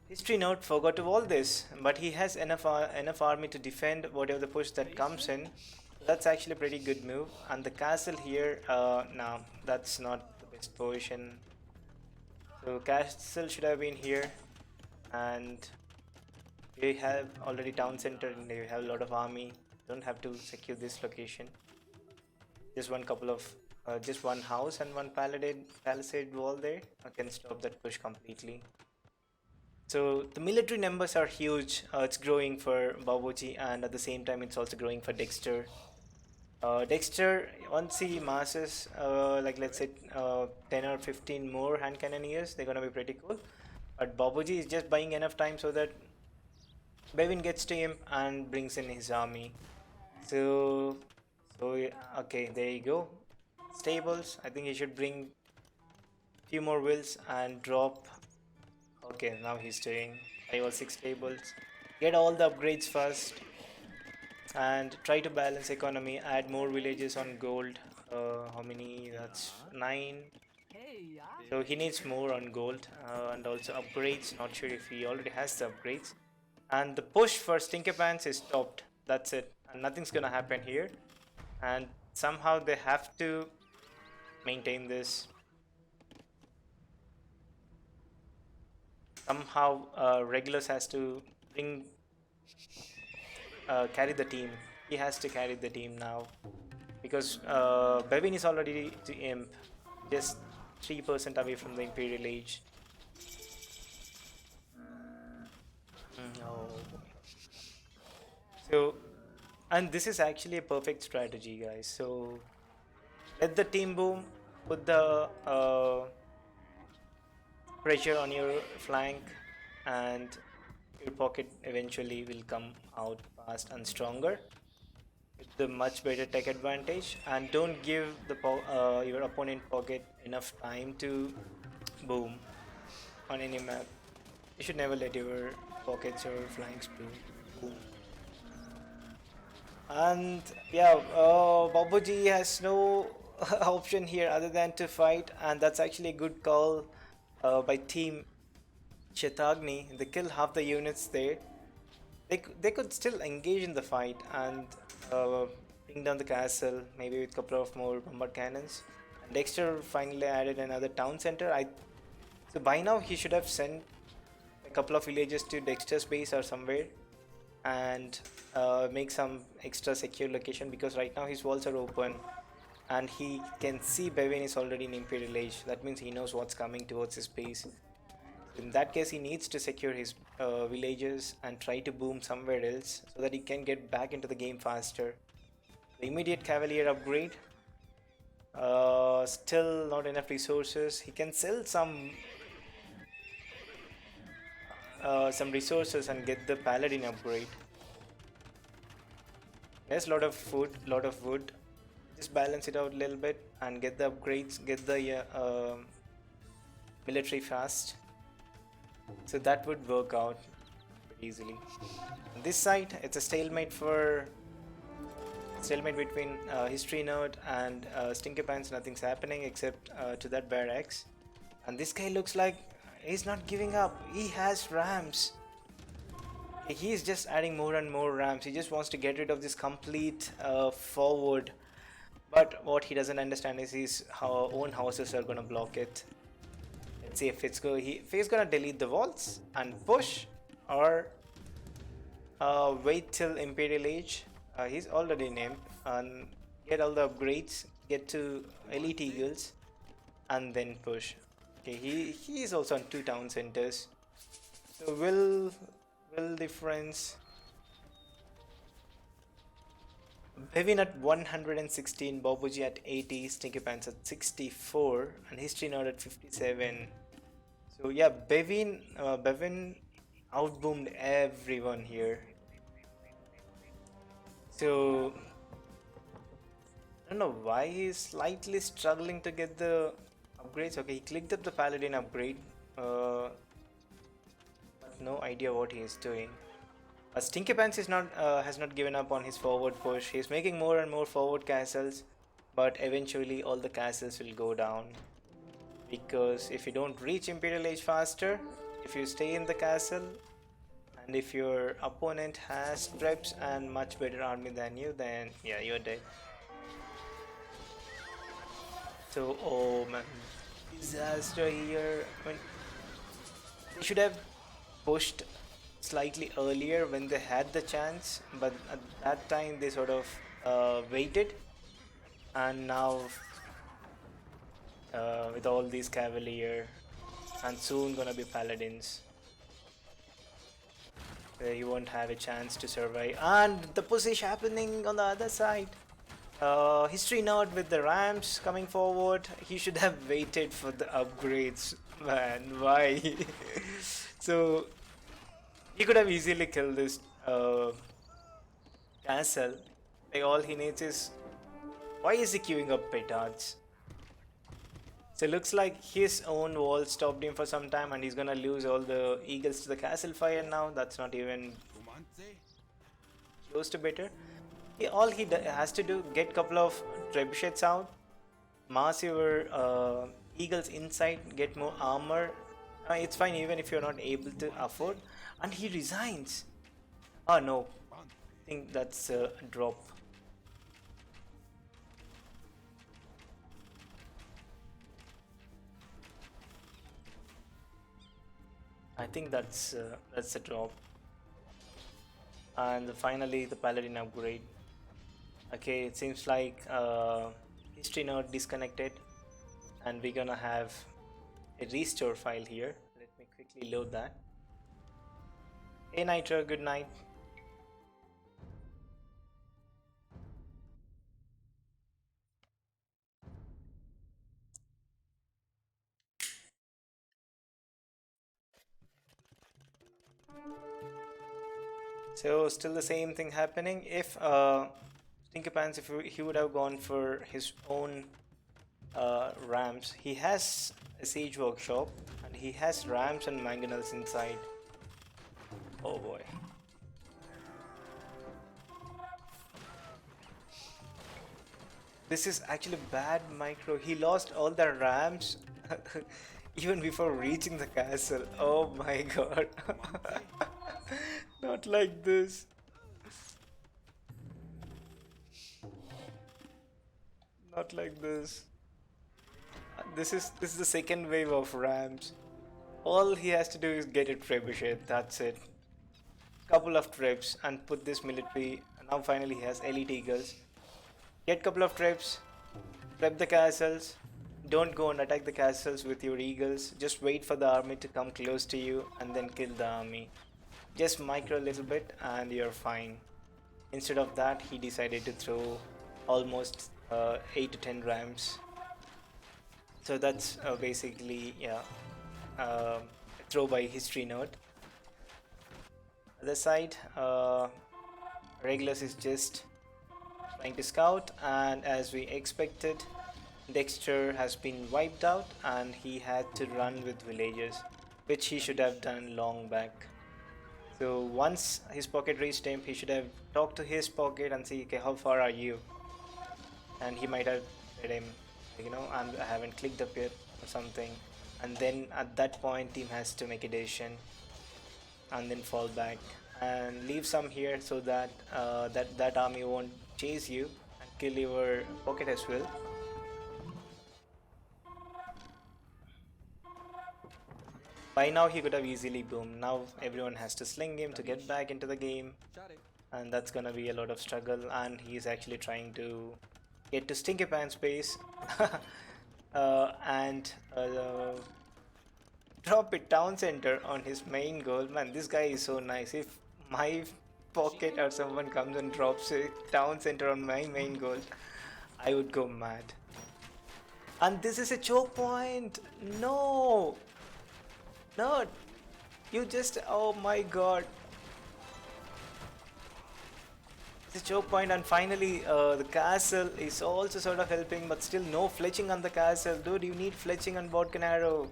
History Note forgot to wall this, but he has enough army to defend whatever the push that comes in. That's actually a pretty good move. And the castle here, no, that's not the best position. So castle should have been here, and you have already town center and you have a lot of army. Don't have to secure this location. Just just one house and one palisade wall there can stop that push completely. So the military numbers are huge. It's growing for Babuji, and at the same time it's also growing for Dexter. Dexter, once he masses like let's say 10 or 15 more hand cannoneers, they're gonna be pretty cool. But Babuji is just buying enough time so that Bavin gets to him and brings in his army. So okay, there you go. Stables, I think he should bring few more wheels and drop. Okay, now he's doing 5 or 6 stables. Get all the upgrades first and try to balance economy. Add more villages on gold. How many? That's 9. So he needs more on gold and also upgrades. Not sure if he already has the upgrades. And the push for StinkyPants is stopped. That's it, and nothing's gonna happen here. And somehow they have to maintain this. Somehow Regulus has to carry the team. He has to carry the team now, because Bavin is already to imp, just 3% away from the Imperial Age. No. So, and this is actually a perfect strategy, guys. So let the team boom, put the pressure on your flank, and your pocket eventually will come out fast and stronger with the much better tech advantage. And don't give the your opponent pocket enough time to boom on any map. You should never let your pockets or flanks boom. And yeah, Babuji has no option here other than to fight, and that's actually a good call by team Shatagni. They kill half the units there. They could still engage in the fight and bring down the castle, maybe with a couple of more bombard cannons. And Dexter finally added another town center. So by now he should have sent a couple of villages to Dexter's base or somewhere, and make some extra secure location, because right now his walls are open and he can see Bavin is already in Imperial Age. That means he knows what's coming towards his base. In that case, he needs to secure his villages and try to boom somewhere else so that he can get back into the game faster. The immediate Cavalier upgrade, still not enough resources. He can sell some resources and get the Paladin upgrade. There's a lot of food, lot of wood. Just balance it out a little bit and get the upgrades, get the military fast. So that would work out pretty easily. On this side, it's a stalemate between History Note and StinkyPants. Nothing's happening except to that barracks. And this guy looks like he's not giving up. He has rams. He's just adding more and more rams. He just wants to get rid of this complete forward. But what he doesn't understand is his own houses are gonna block it. Let's see if if he's gonna delete the walls and push, or wait till Imperial Age. He's already named, and get all the upgrades, get to Elite Eagles, and then push. Okay, he is also on 2 town centers. So will difference. Bevin at 116, Babuji at 80, StinkyPants at 64, and History Nerd at 57. So yeah, Bevin outboomed everyone here. So I don't know why he's slightly struggling to get the upgrades. Okay, he clicked up the Paladin upgrade, but no idea what he is doing. StinkyPants is not has not given up on his forward push. He's making more and more forward castles, but eventually all the castles will go down, because if you don't reach Imperial Age faster, if you stay in the castle, and if your opponent has preps and much better army than you, then yeah, you're dead. So, oh man, disaster here. I mean, they should have pushed slightly earlier when they had the chance, but at that time they sort of waited, and now with all these cavalier and soon gonna be paladins, you won't have a chance to survive. And the push is happening on the other side. History Nerd with the ramps coming forward. He should have waited for the upgrades, man. Why? So he could have easily killed this castle. Like, all he needs is, why is he queuing up petards? So it looks like his own wall stopped him for some time, and he's gonna lose all the eagles to the castle fire now. That's not even close to better. All he has to do, get couple of trebuchets out, mass your eagles inside, get more armor. It's fine even if you're not able to afford. And he resigns. Oh no, I think that's a drop. I think that's a drop. And finally the paladin upgrade. Okay, it seems like history node disconnected, and we're gonna have a restore file here. Let me quickly load that. Hey Nitro, good night. So still the same thing happening. If StinkyPants, if he would have gone for his own ramps, he has a siege workshop and he has ramps and mangonels inside. Oh boy. This is actually bad micro. He lost all the ramps even before reaching the castle. Oh my god. Not like this. Not like this. This is the second wave of ramps. All he has to do is get a trebuchet. That's it. Couple of trebs and put this military. Now finally he has elite eagles. Get couple of trebs. Prep the castles. Don't go and attack the castles with your eagles. Just wait for the army to come close to you and then kill the army. Just micro a little bit and you're fine. Instead of that, he decided to throw almost 8 to 10 ramps. So that's basically, yeah, throw by history note. Other side, Regulus is just trying to scout, and as we expected, Dexter has been wiped out and he had to run with villagers, which he should have done long back. So once his pocket reached him, he should have talked to his pocket and see, okay, how far are you? And he might have said him, you know, I haven't clicked up yet or something. And then at that point, team has to make a decision and then fall back and leave some here so that that army won't chase you and kill your pocket as well. By now he could have easily boomed. Now everyone has to sling him to get back into the game, and that's gonna be a lot of struggle. And he's actually trying to get to StinkyPants base and drop a town center on his main goal. Man, this guy is so nice. If my pocket or someone comes and drops a town center on my main goal, I would go mad. And this is a choke point. No, no, you just. Oh my god. It's a choke point, and finally, the castle is also sort of helping, but still no fletching on the castle. Dude, you need fletching on Bodcanaro.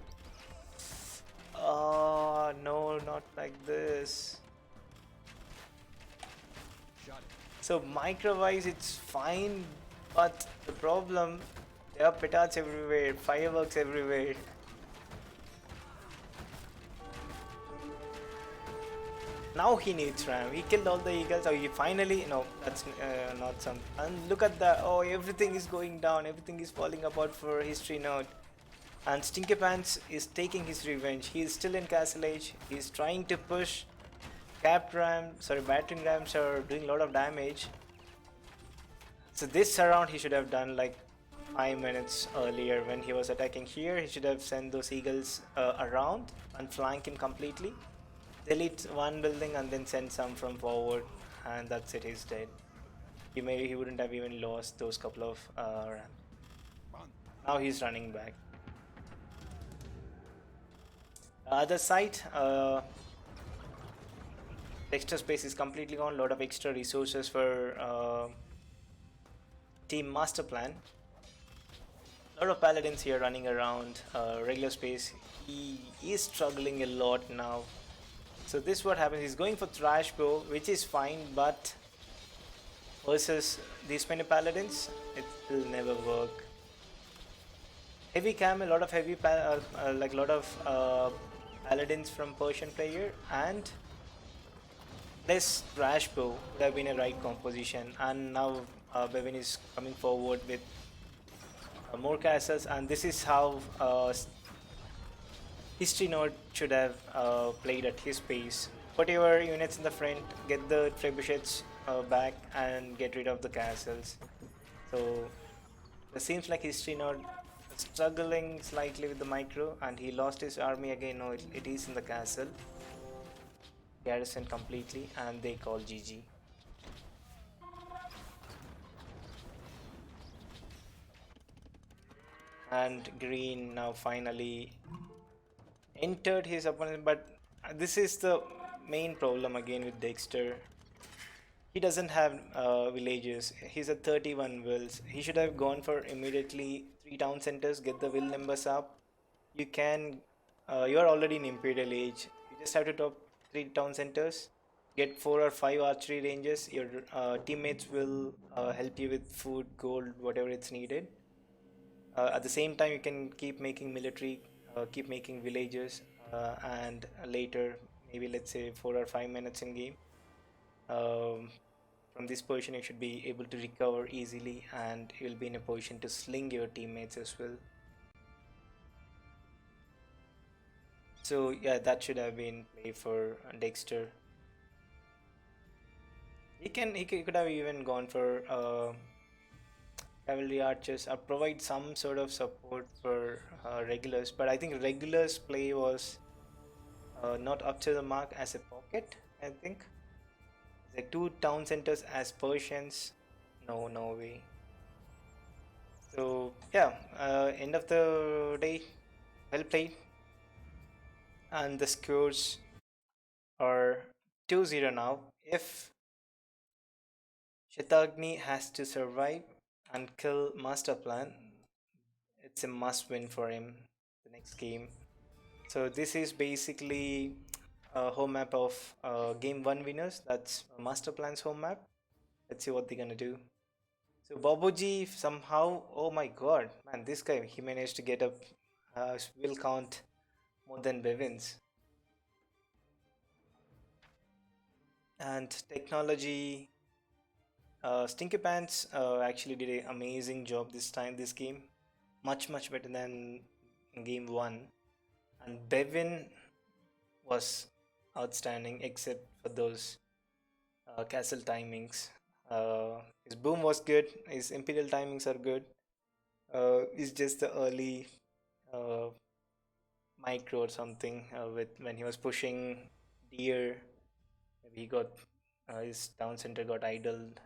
Oh, no, not like this. So, micro-wise, it's fine, but the problem, there are petards everywhere, fireworks everywhere. Now he needs ram. He killed all the eagles. So he finally, no, that's not some. And look at that. Oh, everything is going down. Everything is falling apart for History Note. And StinkyPants is taking his revenge. He is still in Castle Age. He is trying to push. Capped ram, sorry, battering rams are doing a lot of damage. So this round he should have done like 5 minutes earlier when he was attacking here. He should have sent those eagles around and flank him completely. Delete one building and then send some from forward, and that's it, he's dead. He wouldn't have even lost those couple of rams. Now he's running back. Other side, extra space is completely gone. Lot of extra resources for Team MastaPlan. Lot of paladins here running around. Regular space. He is struggling a lot now. So this is what happens. He's going for Trash Bow, which is fine, but versus these many paladins, it will never work. Heavy cam, a lot of heavy, like a lot of paladins from Persian player, and less Trash Bow would have been a right composition. And now Bevin is coming forward with more castles, and this is how History Note should have played at his pace. Put your units in the front, get the trebuchets back, and get rid of the castles. So it seems like History Note struggling slightly with the micro, and he lost his army again. No, it is in the castle. Garrison completely, and they call GG. And green now finally entered his opponent, but this is the main problem again with Dexter. He doesn't have villages. He's at 31 wills. He should have gone for immediately 3 town centers, get the will numbers up. You can, you are already in Imperial Age. You just have to top 3 town centers, get 4 or 5 archery ranges. Your teammates will help you with food, gold, whatever it's needed. At the same time, you can keep making military, keep making villages, and later, maybe let's say 4 or 5 minutes in game. From this position, you should be able to recover easily, and you'll be in a position to sling your teammates as well. So yeah, that should have been play for Dexter. He could have even gone for cavalry archers or provide some sort of support for regulars, but I think regulars play was not up to the mark as a pocket. I think like 2 town centers as Persians, no way. So yeah, end of the day, well played, and the scores are 2-0 now. If Shatagni has to survive and kill MastaPlan, it's a must win for him the next game. So this is basically a home map of game 1 winners. That's MastaPlan's home map. Let's see what they're gonna do. So Babuji somehow, oh my god, man, this guy, he managed to get up will count more than Bevin's. And technology, StinkyPants actually did an amazing job this time, this game. Much better than in game 1. And Bevin was outstanding except for those castle timings. His boom was good, his imperial timings are good. It's just the early uh, micro or something with when he was pushing deer, Maybe he got his town center got idled.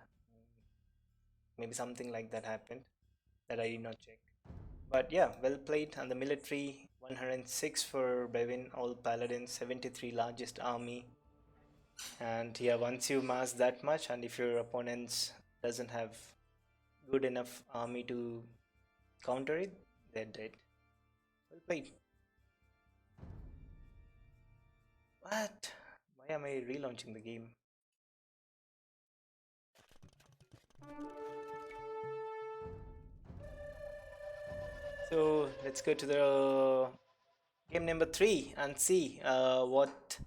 Maybe something like that happened that I did not check. But yeah, well played. And the military 106 for Bevin, all paladins, 73 largest army. And yeah, once you mass that much, and if your opponents doesn't have good enough army to counter it, they're dead. Well played. What? Why am I relaunching the game? So let's go to the game number 3 and see what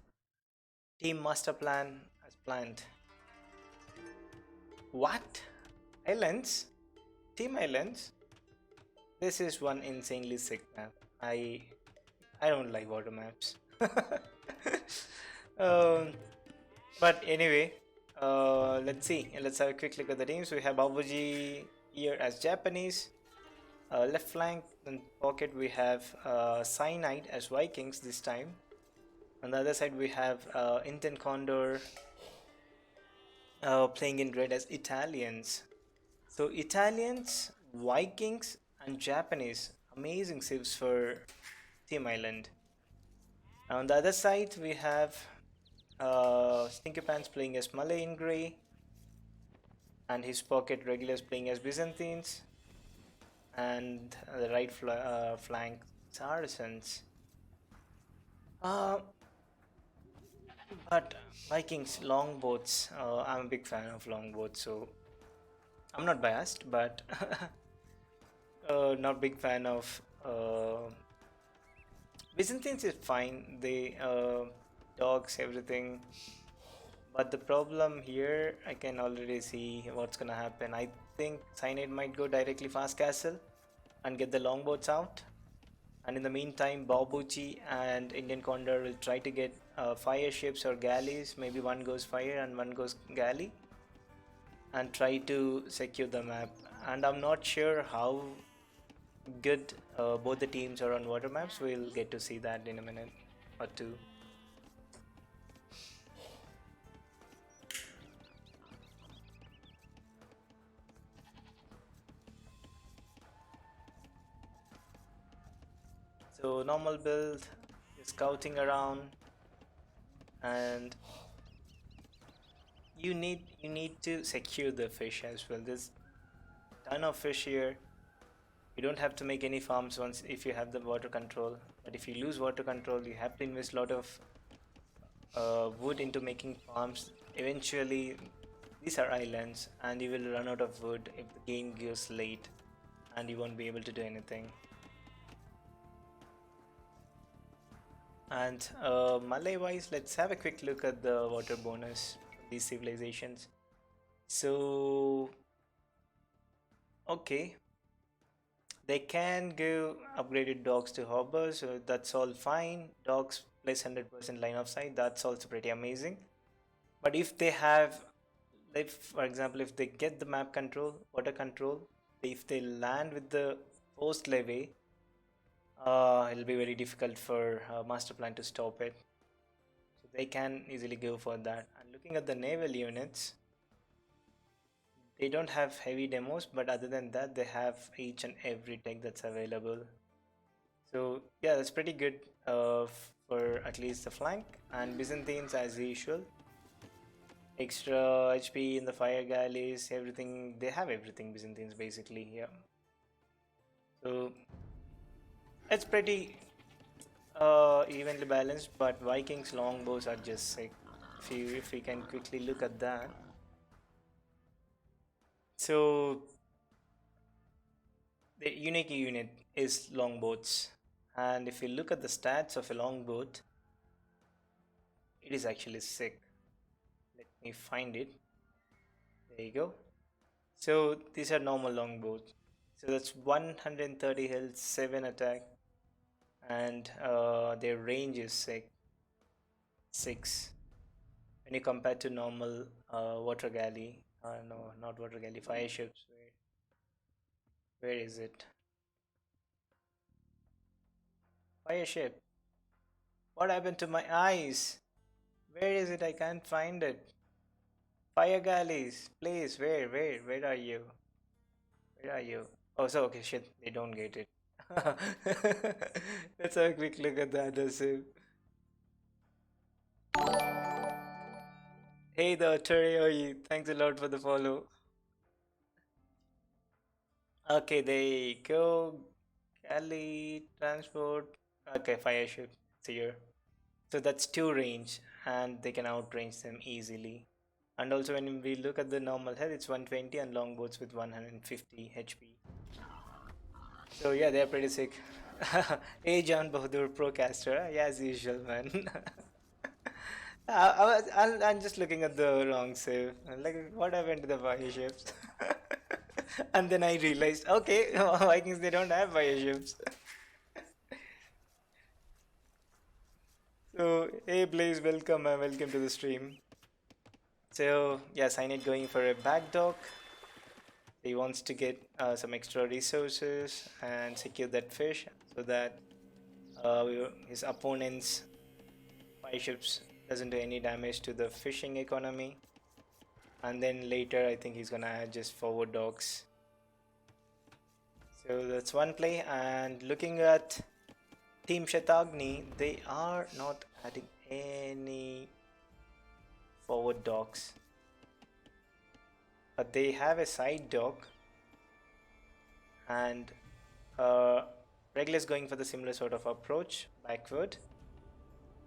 Team MastaPlan has planned. What? Islands? Team Islands? This is one insanely sick map. I don't like water maps. um, but anyway, let's see. Let's have a quick look at the teams. We have Babuji here as Japanese. Left flank and pocket we have Cyanide as Vikings this time. On the other side we have IndeanCondor playing in red as Italians. So Italians, Vikings and Japanese, amazing civs for Team Island. On the other side we have StinkyPants playing as Malay in grey, and his pocket regulars playing as Byzantines, and the right flank Saracens. Uh, but Vikings longboats. I'm a big fan of longboats, so I'm not biased, but not big fan of Byzantines is fine. They dogs everything, but the problem here, I can already see what's gonna happen. I think Cyanide might go directly fast castle and get the longboats out. And in the meantime, Babuchi and IndeanCondor will try to get fire ships or galleys. Maybe one goes fire and one goes galley, and try to secure the map. And I'm not sure how good both the teams are on water maps. We'll get to see that in a minute or two. So normal build, scouting around, and you need to secure the fish as well. There's ton of fish here. You don't have to make any farms once if you have the water control, but if you lose water control, you have to invest a lot of wood into making farms. Eventually, these are islands, and you will run out of wood if the game goes late, and you won't be able to do anything. And Malay wise, let's have a quick look at the water bonus of these civilizations. So, okay, they can give upgraded dogs to harbors, so that's all fine. Dogs plus 100% line of sight, that's also pretty amazing. But if they have, if for example, if they get the map control, water control, if they land with the post levy, it'll be very difficult for MastaPlan to stop it. So they can easily go for that. And looking at the naval units, they don't have heavy demos, but other than that, they have each and every tech that's available. So yeah, that's pretty good for at least the flank. And Byzantines, as usual, extra HP in the fire galleys, everything. They have everything, Byzantines basically. Yeah. So it's pretty evenly balanced, but Vikings longbows are just sick. If we can quickly look at that. So the unique unit is longboats, and if you look at the stats of a longboat, it is actually sick. Let me find it. There you go. So these are normal longbows. So that's 130 health, 7 attack, and their range is sick, 6. When you compare to normal water galley, no, not water galley, fire ships. Where is it? Fire ship. What happened to my eyes? Where is it? I can't find it. Fire galleys, please. Where are you? Where are you? Oh, so okay, shit. They don't get it. Let's have a quick look at the other save. Hey, the Terry, thanks a lot for the follow. Okay, there you go. Galley, transport. Okay, fire ship. It's here. So that's 2 range, and they can outrange them easily. And also, when we look at the normal health, it's 120, and longboats with 150 HP. So yeah, they're pretty sick. Hey, John Bahadur, Procaster. Yeah, as usual, man. I'm just looking at the wrong save. I'm like, what happened to the fire ships? And then I realized, okay, Vikings, they don't have fire ships. So, hey Blaze, welcome, welcome to the stream. So, yeah, Cyanide going for a back dock. He wants to get some extra resources and secure that fish so that his opponent's fire ships doesn't do any damage to the fishing economy. And then later, I think he's gonna add just forward docks. So that's one play. And looking at Team Shatagni, they are not adding any forward docks, but they have a side dock, and Regular is going for the similar sort of approach, backward,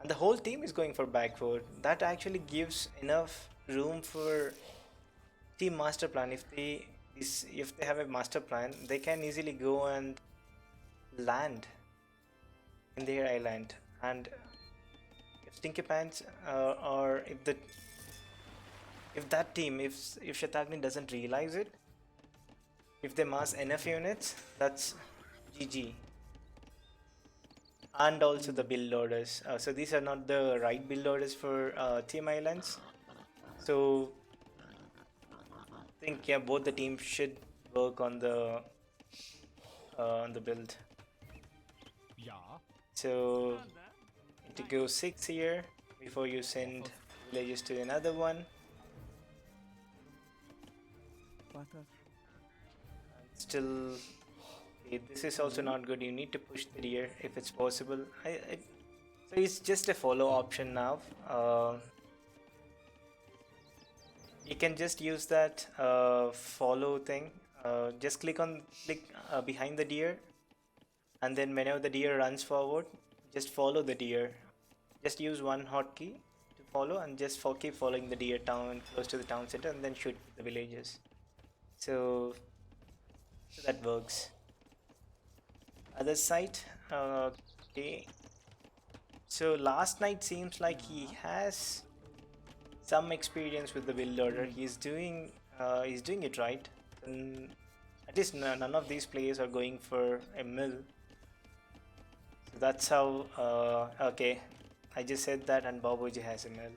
and the whole team is going for backward. That actually gives enough room for Team MastaPlan. If they have a master plan, they can easily go and land in their island. And if StinkyPants or if that team, if Shatagni doesn't realize it, if they mass enough units, that's GG. And also the build orders. So these are not the right build orders for Team Islands. So I think yeah, both the teams should work on the build. So need to go 6 here before you send villages to another one. Still, this is also not good. You need to push the rear if it's possible. So it's just a follow option now. You can just use that follow thing. Just click behind the deer, and then whenever the deer runs forward, just follow the deer. Just use one hotkey to follow, and just keep following the deer town close to the town center, and then shoot the villages. So that works. Other side, okay. So LastKnight seems like he has some experience with the build order. He's doing it right. And at least none of these players are going for a mill. So that's how. Okay, I just said that, and Babuji has a mill.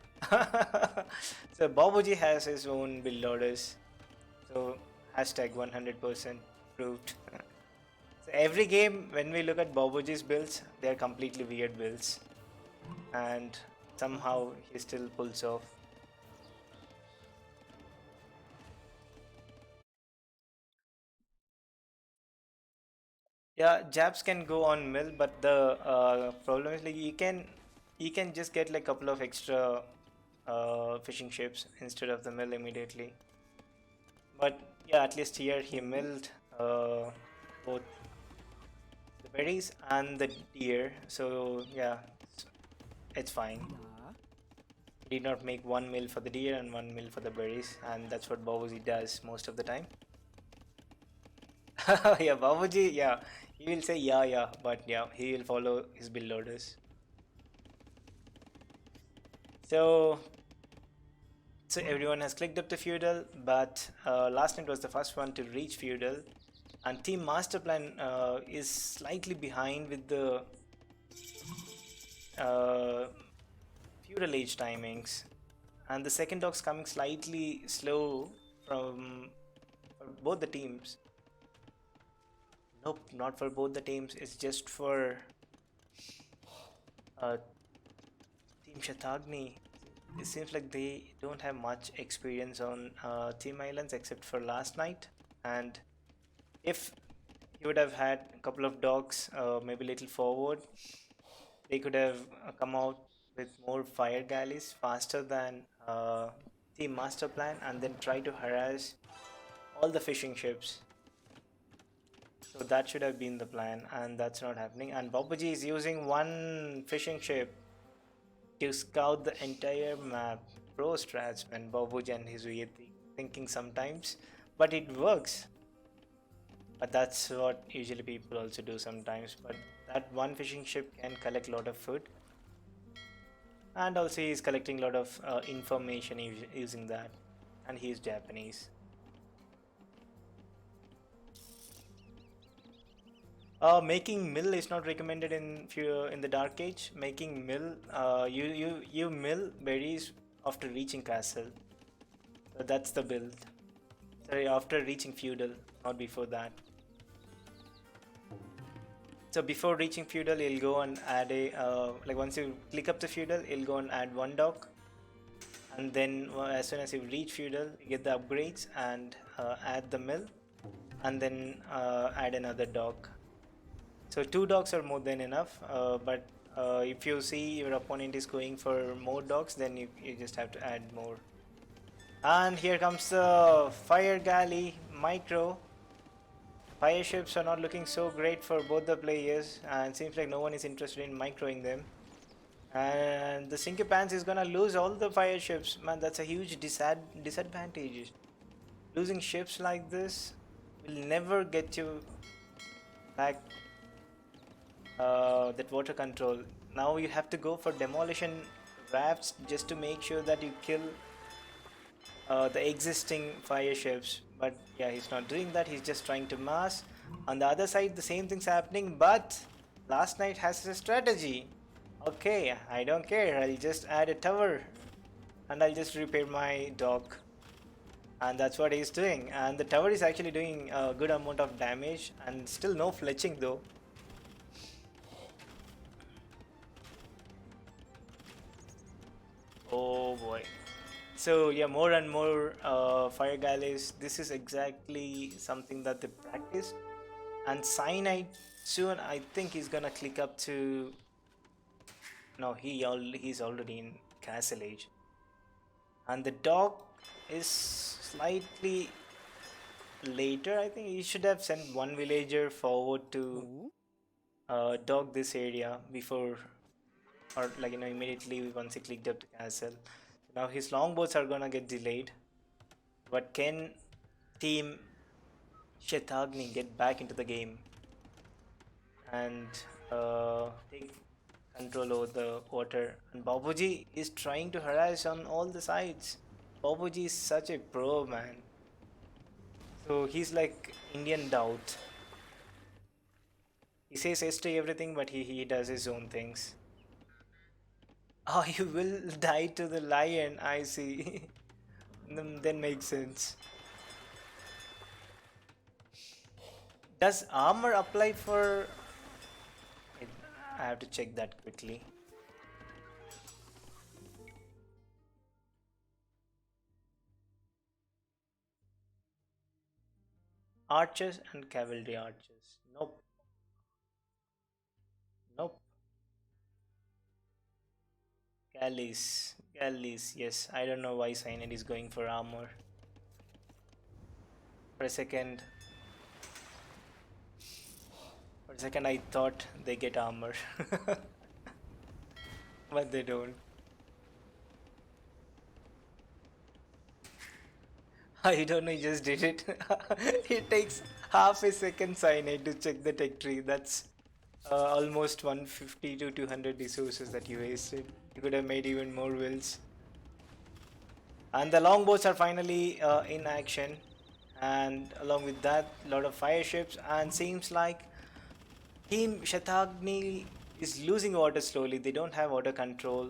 So Babuji has his own build orders. So hashtag 100% proved. So every game, when we look at Babuji's builds, they are completely weird builds, and somehow he still pulls off. Yeah, Japs can go on mill, but the problem is like you can just get like a couple of extra fishing ships instead of the mill immediately. But yeah, at least here he milled both the berries and the deer, so yeah, it's fine. He did not make one mill for the deer and one mill for the berries, and that's what Babuji does most of the time. Yeah, Babuji, yeah, he will say yeah, but yeah, he will follow his build orders. So everyone has clicked up to feudal, but LastKnight was the first one to reach feudal, and Team MastaPlan is slightly behind with the feudal age timings, and the second dock's coming slightly slow from both the teams. Nope, not for both the teams. It's just for Team Shatagni. it seems like they don't have much experience on team islands except for last night. And if he would have had a couple of dogs, maybe a little forward, they could have come out with more fire galleys faster than Team MastaPlan and then try to harass all the fishing ships. So that should have been the plan, and that's not happening. And Babuji is using one fishing ship to scout the entire map. Pro strats, man. Babuji and his weird thinking sometimes, but it works. But that's what usually people also do sometimes. But that one fishing ship can collect a lot of food, and also he's collecting a lot of information using that, and he's Japanese. Making mill is not recommended in the Dark Age. Making mill, you mill berries after reaching castle. So that's the build. Sorry, after reaching feudal, not before that. So before reaching feudal, you'll go and add a like once you click up the feudal, you'll go and add one dock, and then as soon as you reach feudal, you get the upgrades and add the mill, and then add another dock. So 2 docks are more than enough, but if you see your opponent is going for more docks, then you just have to add more. And here comes the fire galley micro. Fire ships are not looking so great for both the players, and seems like no one is interested in microing them. And the StinkyPants is gonna lose all the fire ships. Man, that's a huge disadvantage. Losing ships like this will never get you back that water control. Now you have to go for demolition rafts just to make sure that you kill the existing fire ships. But yeah, he's not doing that, he's just trying to mass. On the other side, the same thing's happening, but LastKnight has a strategy. Okay, I don't care, I'll just add a tower and I'll just repair my dock. And that's what he's doing, and the tower is actually doing a good amount of damage, and still no fletching though. Oh boy. So yeah, more and more fire galleys. This is exactly something that they practice. And Cyanide soon, I think he's gonna click up to. No, he's already in Castle Age. And the dog is slightly later. I think he should have sent one villager forward to dog this area before, or like immediately once he clicked up to castle. Now his longboats are gonna get delayed, but can team Shatagni get back into the game and take control over the water? And Babuji is trying to harass on all the sides. Babuji is such a pro, man. So he's like Indian Doubt. He says yes to everything, but he does his own things. Oh, you will die to the lion, I see. Then makes sense. Does armor apply for... I have to check that quickly. Archers and cavalry archers. Nope. Nope. Galleys. Galleys, yes. I don't know why Cyanide is going for armor. For a second I thought they get armor. But they don't. I don't know, he just did it. It takes half a second Cyanide to check the tech tree. That's almost 150 to 200 resources that you wasted. You could have made even more wills. And the longboats are finally in action, and along with that, a lot of fire ships. And seems like Team Shatagni is losing water slowly. They don't have water control.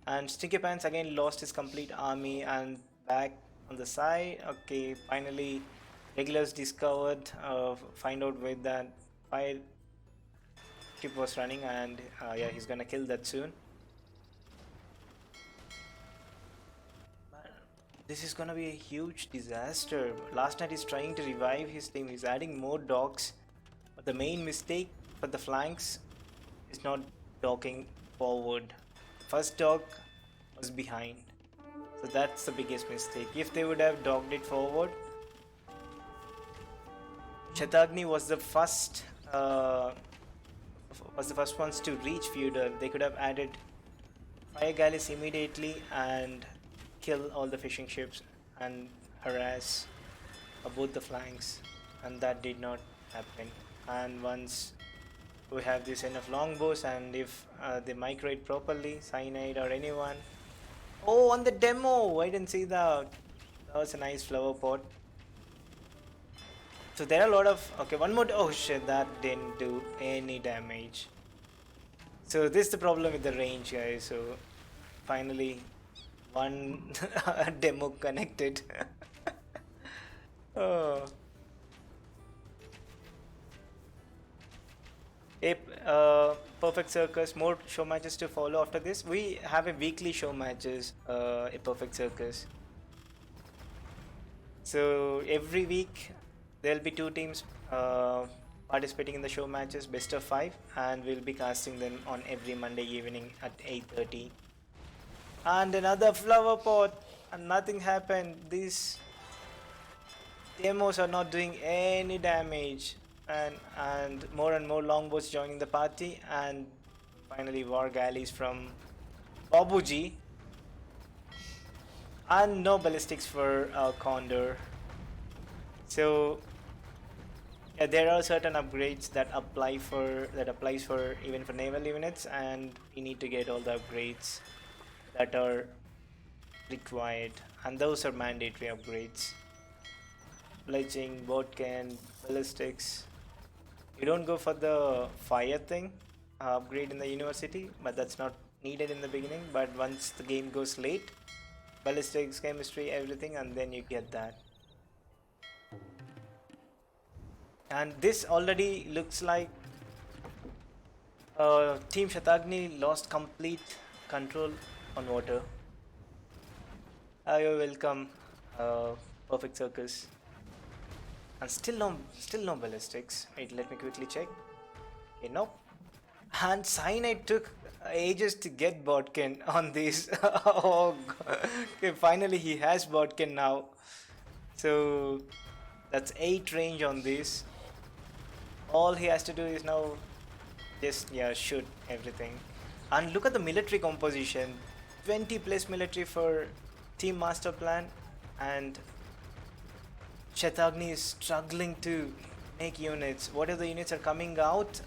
And StinkyPants again lost his complete army and back on the side. Okay, finally regulars discovered, find out where that fire ship was running, and yeah, he's gonna kill that soon. this is gonna be a huge disaster. Last night is trying to revive his team. He's adding more dogs. But the main mistake for the flanks is not docking forward. First dog was behind. So that's the biggest mistake. If they would have dogged it forward, Shatagni was the first ones to reach feudal. They could have added fire galleys immediately and kill all the fishing ships and harass both the flanks, and that did not happen. And once we have this enough longbows, and if they migrate properly, Cyanide or anyone. Oh, on the demo! I didn't see that. That was a nice flower pot. So there are a lot of... Okay, one more... Oh shit, that didn't do any damage. So this is the problem with the range, guys. So finally, one demo connected. Oh. Perfect Circus, more show matches to follow after this. We have a weekly show matches, a Perfect Circus. So every week there'll be 2 teams participating in the show matches, best of 5, and we'll be casting them on every Monday evening at 8:30. And another flower pot, and nothing happened. These demos are not doing any damage, and more longbows joining the party, and finally war galleys from Babuji, and no ballistics for Condor. So yeah, there are certain upgrades that applies for even for naval units, and we need to get all the upgrades that are required, and those are mandatory upgrades. Bludgeoning, bodkin, ballistics. You don't go for the fire thing upgrade in the university, but that's not needed in the beginning. But once the game goes late, ballistics, chemistry, everything, and then you get that. And this already looks like Team Shatagni lost complete control on water. You're welcome, Perfect Circus. And still no ballistics. Wait, let me quickly check. Okay, nope. And Cyanide took ages to get Bodkin on this. Oh god. Okay, finally he has Bodkin now. So that's 8 range on this. All he has to do is now just shoot everything. And look at the military composition. 20 plus military for Team MastaPlan, and Shatagni is struggling to make units. Whatever the units are coming out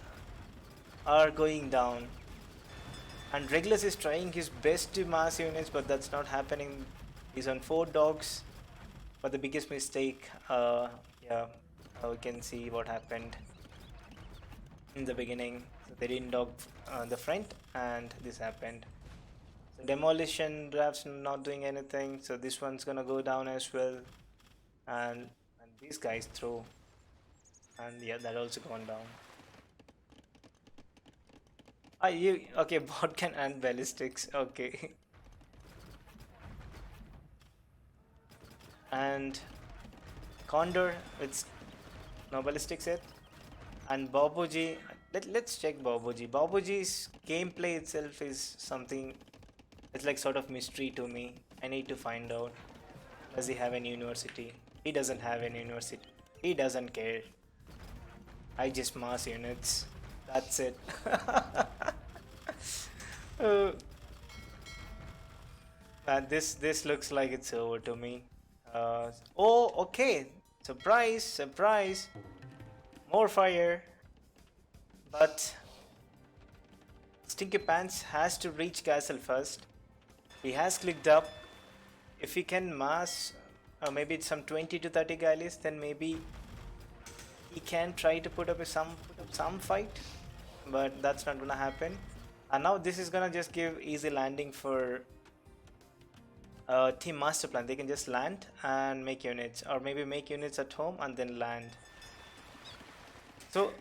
are going down. And Regulus is trying his best to mass units, but that's not happening. He's on 4 dogs. But the biggest mistake, we can see what happened in the beginning. So they didn't dog the front, and this happened. So demolition drafts not doing anything, so this one's gonna go down as well. And these guys throw, and yeah, that also gone down. Okay, bodkin and ballistics, okay. And Condor with no ballistics yet. And Babuji, let's check Babuji. Babuji's gameplay itself is something, it's like sort of mystery to me. I need to find out. Does he have any university? He doesn't have any university. He doesn't care. I just mass units. That's it. This looks like it's over to me. Oh, okay. Surprise, surprise. More fire. But StinkyPants has to reach castle first. He has clicked up. If he can mass maybe it's some 20 to 30 galleys, then maybe he can try to put up some fight, but that's not gonna happen. And now this is gonna just give easy landing for Team MastaPlan. They can just land and make units, or maybe make units at home and then land. So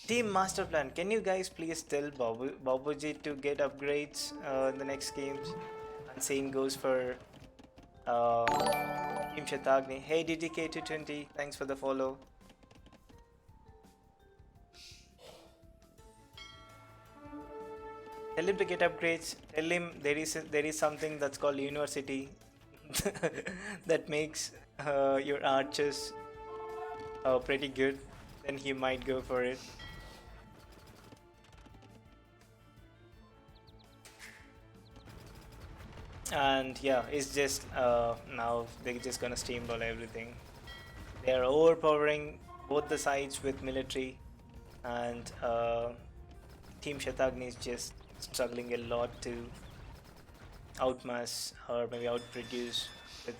Team MastaPlan, can you guys please tell Babuji to get upgrades in the next games? And same goes for Uh, Team Shatagni. Hey DDK220, thanks for the follow. Tell him to get upgrades. Tell him there is something that's called university that makes your archers pretty good. Then he might go for it. And yeah, it's just now they're just gonna steamroll everything. They are overpowering both the sides with military, and Team Shatagni is just struggling a lot to outmass or maybe outproduce with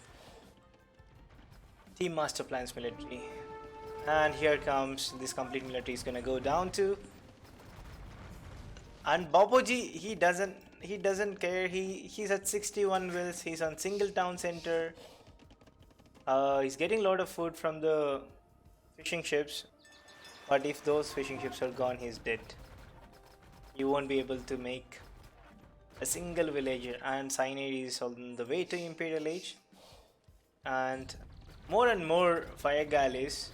Team MastaPlan's military. And here comes this complete military is gonna go down to, and Babuji he doesn't care. He's at 61 wills. He's on single town center. He's getting a lot of food from the fishing ships, but if those fishing ships are gone, he's dead. He won't be able to make a single villager. And Cyanide is on the way to Imperial Age, and more fire galleys.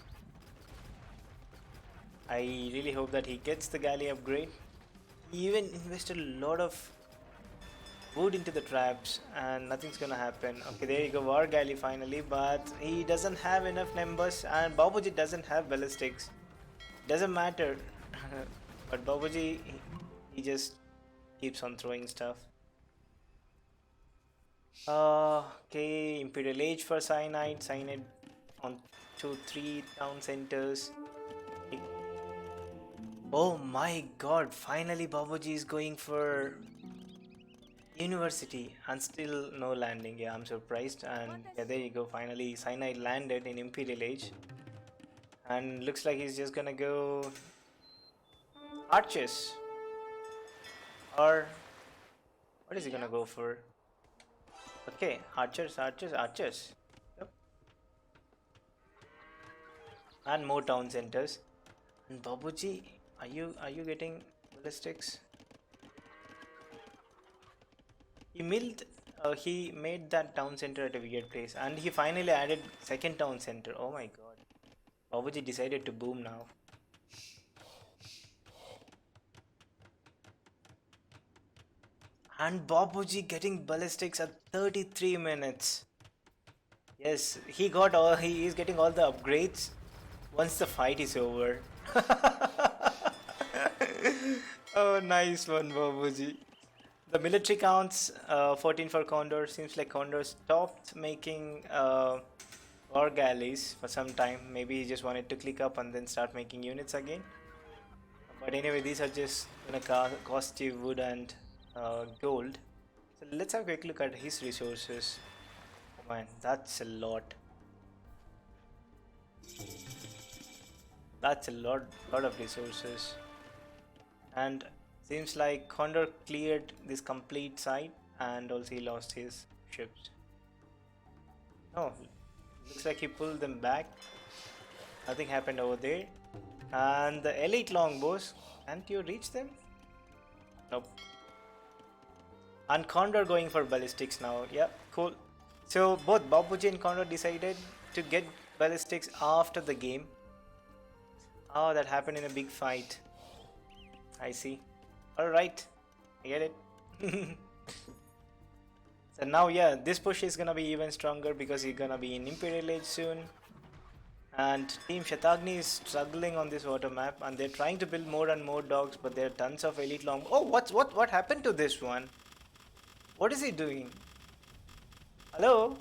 I really hope that he gets the galley upgrade. He even invested a lot of wood into the traps, and nothing's gonna happen. Okay, there you go, war galley finally, but he doesn't have enough numbers, and Babuji doesn't have ballistics. Doesn't matter. But Babuji, he just keeps on throwing stuff. Okay, Imperial Age for Cyanide. Cyanide on 2-3 town centers. Oh my god, finally Babuji is going for university and still no landing. Yeah, I'm surprised. And yeah, there you go, finally Cyanide landed in Imperial Age, and looks like he's just gonna go archers, or what is he gonna go for? Okay, archers. Yep. And more town centers. And Babuji, are you getting ballistics? He made that town center at a weird place, and he finally added second town center. Oh my god. Babuji decided to boom now. And Babuji getting ballistics at 33 minutes. Yes, he is getting all the upgrades once the fight is over. Oh, nice one, Babuji. The military counts 14 for Condor. Seems like Condor stopped making war galleys for some time. Maybe he just wanted to click up and then start making units again. But anyway, these are just gonna cost you wood and gold. So let's have a quick look at his resources. Oh man, that's a lot. That's a lot of resources. And seems like Condor cleared this complete site, and also he lost his ships. Oh, looks like he pulled them back. Nothing happened over there. And the elite longbows, can't you reach them? Nope. And Condor going for ballistics now. Yeah, cool. So both Babuji and Condor decided to get ballistics after the game. Oh, that happened in a big fight. I see. Alright, I get it. So now, yeah, this push is gonna be even stronger because he's gonna be in Imperial Age soon. And Team Shatagni is struggling on this water map, and they're trying to build more and more dogs, but there are tons of elite long. Oh, what happened to this one? What is he doing? Hello?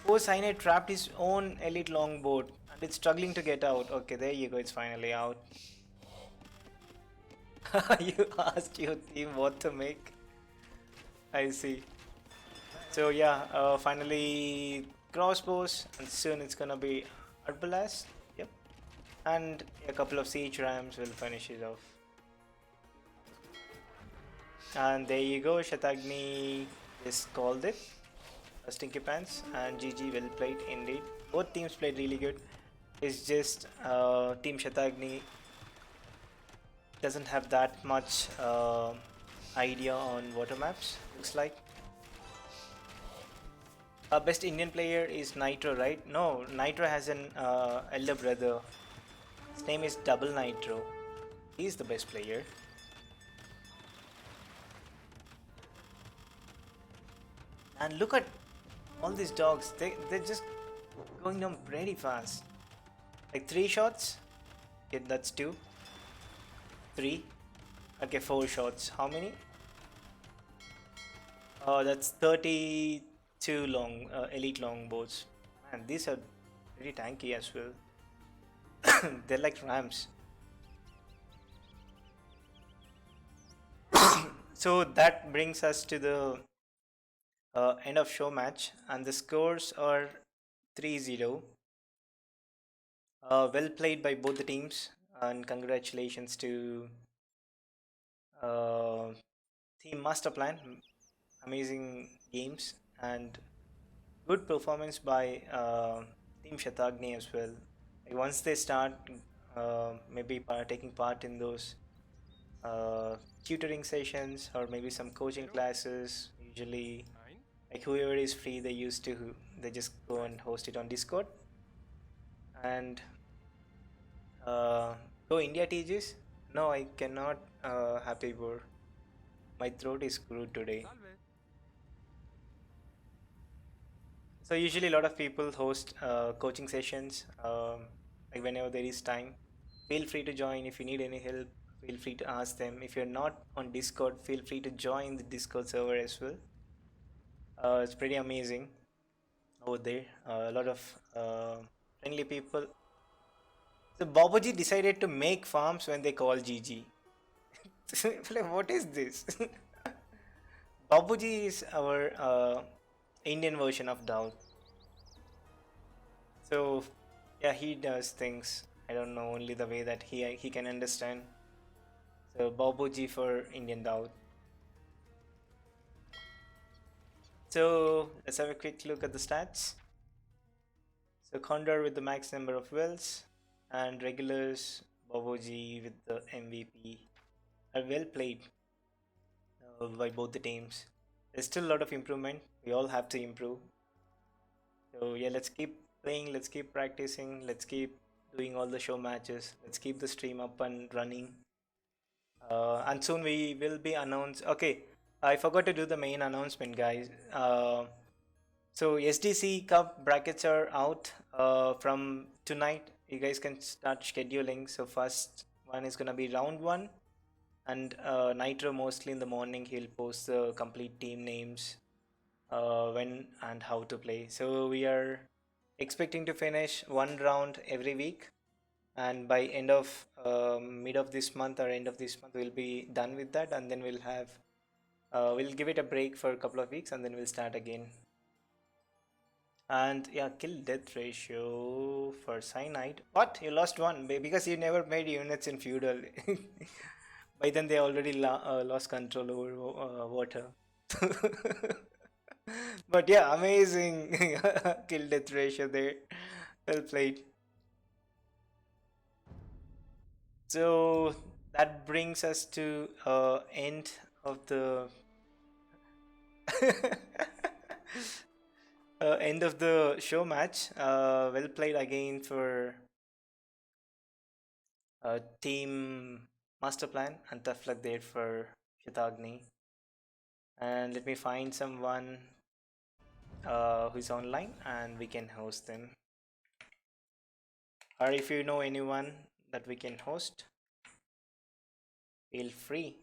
Oh, Cyanide trapped his own elite longboat, and it's struggling to get out. Okay, there you go, it's finally out. You asked your team what to make. I see. So yeah, finally crossbows, and soon it's gonna be arbalest. Yep. And a couple of siege rams will finish it off. And there you go, Shatagni just called it. StinkyPants and GG, well played indeed. Both teams played really good. It's just Team Shatagni doesn't have that much idea on water maps, looks like. Best Indian player is Nitro, right? No, Nitro has an elder brother. His name is Double Nitro. He's the best player. And look at all these dogs. They're just going down pretty fast. Like 3 shots. Okay, that's 2. 3. Okay, 4 shots. How many? Oh, that's 32 long elite longbows. Man, these are pretty tanky as well. They're like rams. So that brings us to the end of show match, and the scores are 3-0. Well played by both the teams, and congratulations to uh, Team MastaPlan. Amazing games and good performance by Team Shatagni as well. Like once they start maybe taking part in those uh, tutoring sessions or maybe some coaching classes, usually like whoever is free, they just go and host it on Discord. And go India teaches. No, I cannot. Happy Boar. My throat is screwed today. So usually a lot of people host coaching sessions like whenever there is time. Feel free to join if you need any help. Feel free to ask them. If you're not on Discord, feel free to join the Discord server as well. It's pretty amazing over there. A lot of friendly people. So Babuji decided to make farms when they call GG. Like, what is this? Babuji is our Indian version of Dao. So yeah, he does things. I don't know, only the way that he can understand. So Babuji for Indian Dao. So let's have a quick look at the stats. So Condor with the max number of wells and regulars, Babuji with the MVP are well played by both the teams. There's still a lot of improvement. We all have to improve. So yeah, let's keep playing, let's keep practicing, let's keep doing all the show matches, let's keep the stream up and running. And soon we will be announced. Okay, I forgot to do the main announcement, guys. So SDC Cup brackets are out from tonight. You guys can start scheduling. So first one is gonna be round one, and Nitro mostly in the morning he'll post the complete team names, when and how to play. So we are expecting to finish one round every week, and by end of mid of this month or end of this month we'll be done with that, and then we'll give it a break for a couple of weeks and then we'll start again. And yeah, kill death ratio for Cyanide. What? You lost one because you never made units in feudal. By then they already lost control over water. But yeah, amazing kill death ratio there. Well played. So that brings us to end of the end of the show match. Well played again for team MastaPlan, and tough luck there for Shatagni. And let me find someone who's online and we can host them. Or if you know anyone that we can host, feel free.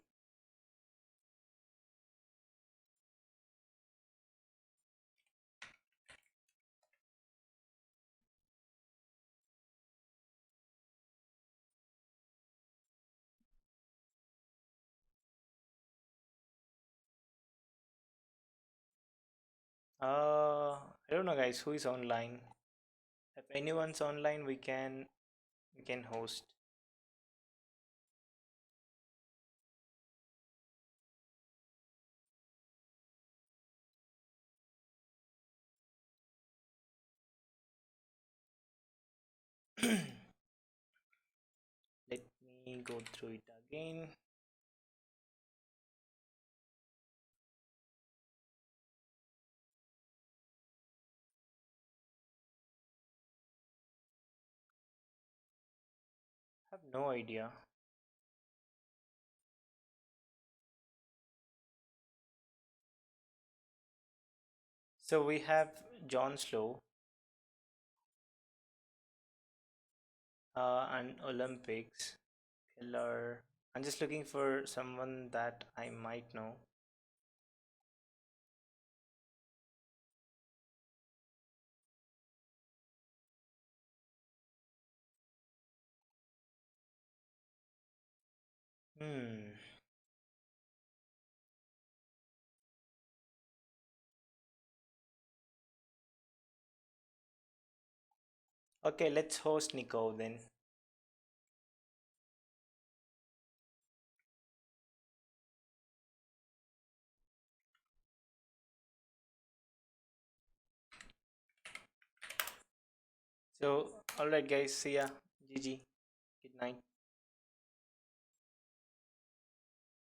I don't know, guys, who is online. If anyone's online, we can host. Let me go through it again. have no idea. So we have John Slow and Olympics killer. I'm just looking for someone that I might know. Hmm. Okay, let's host Nico then. So, alright, guys, see ya. GG. Good night.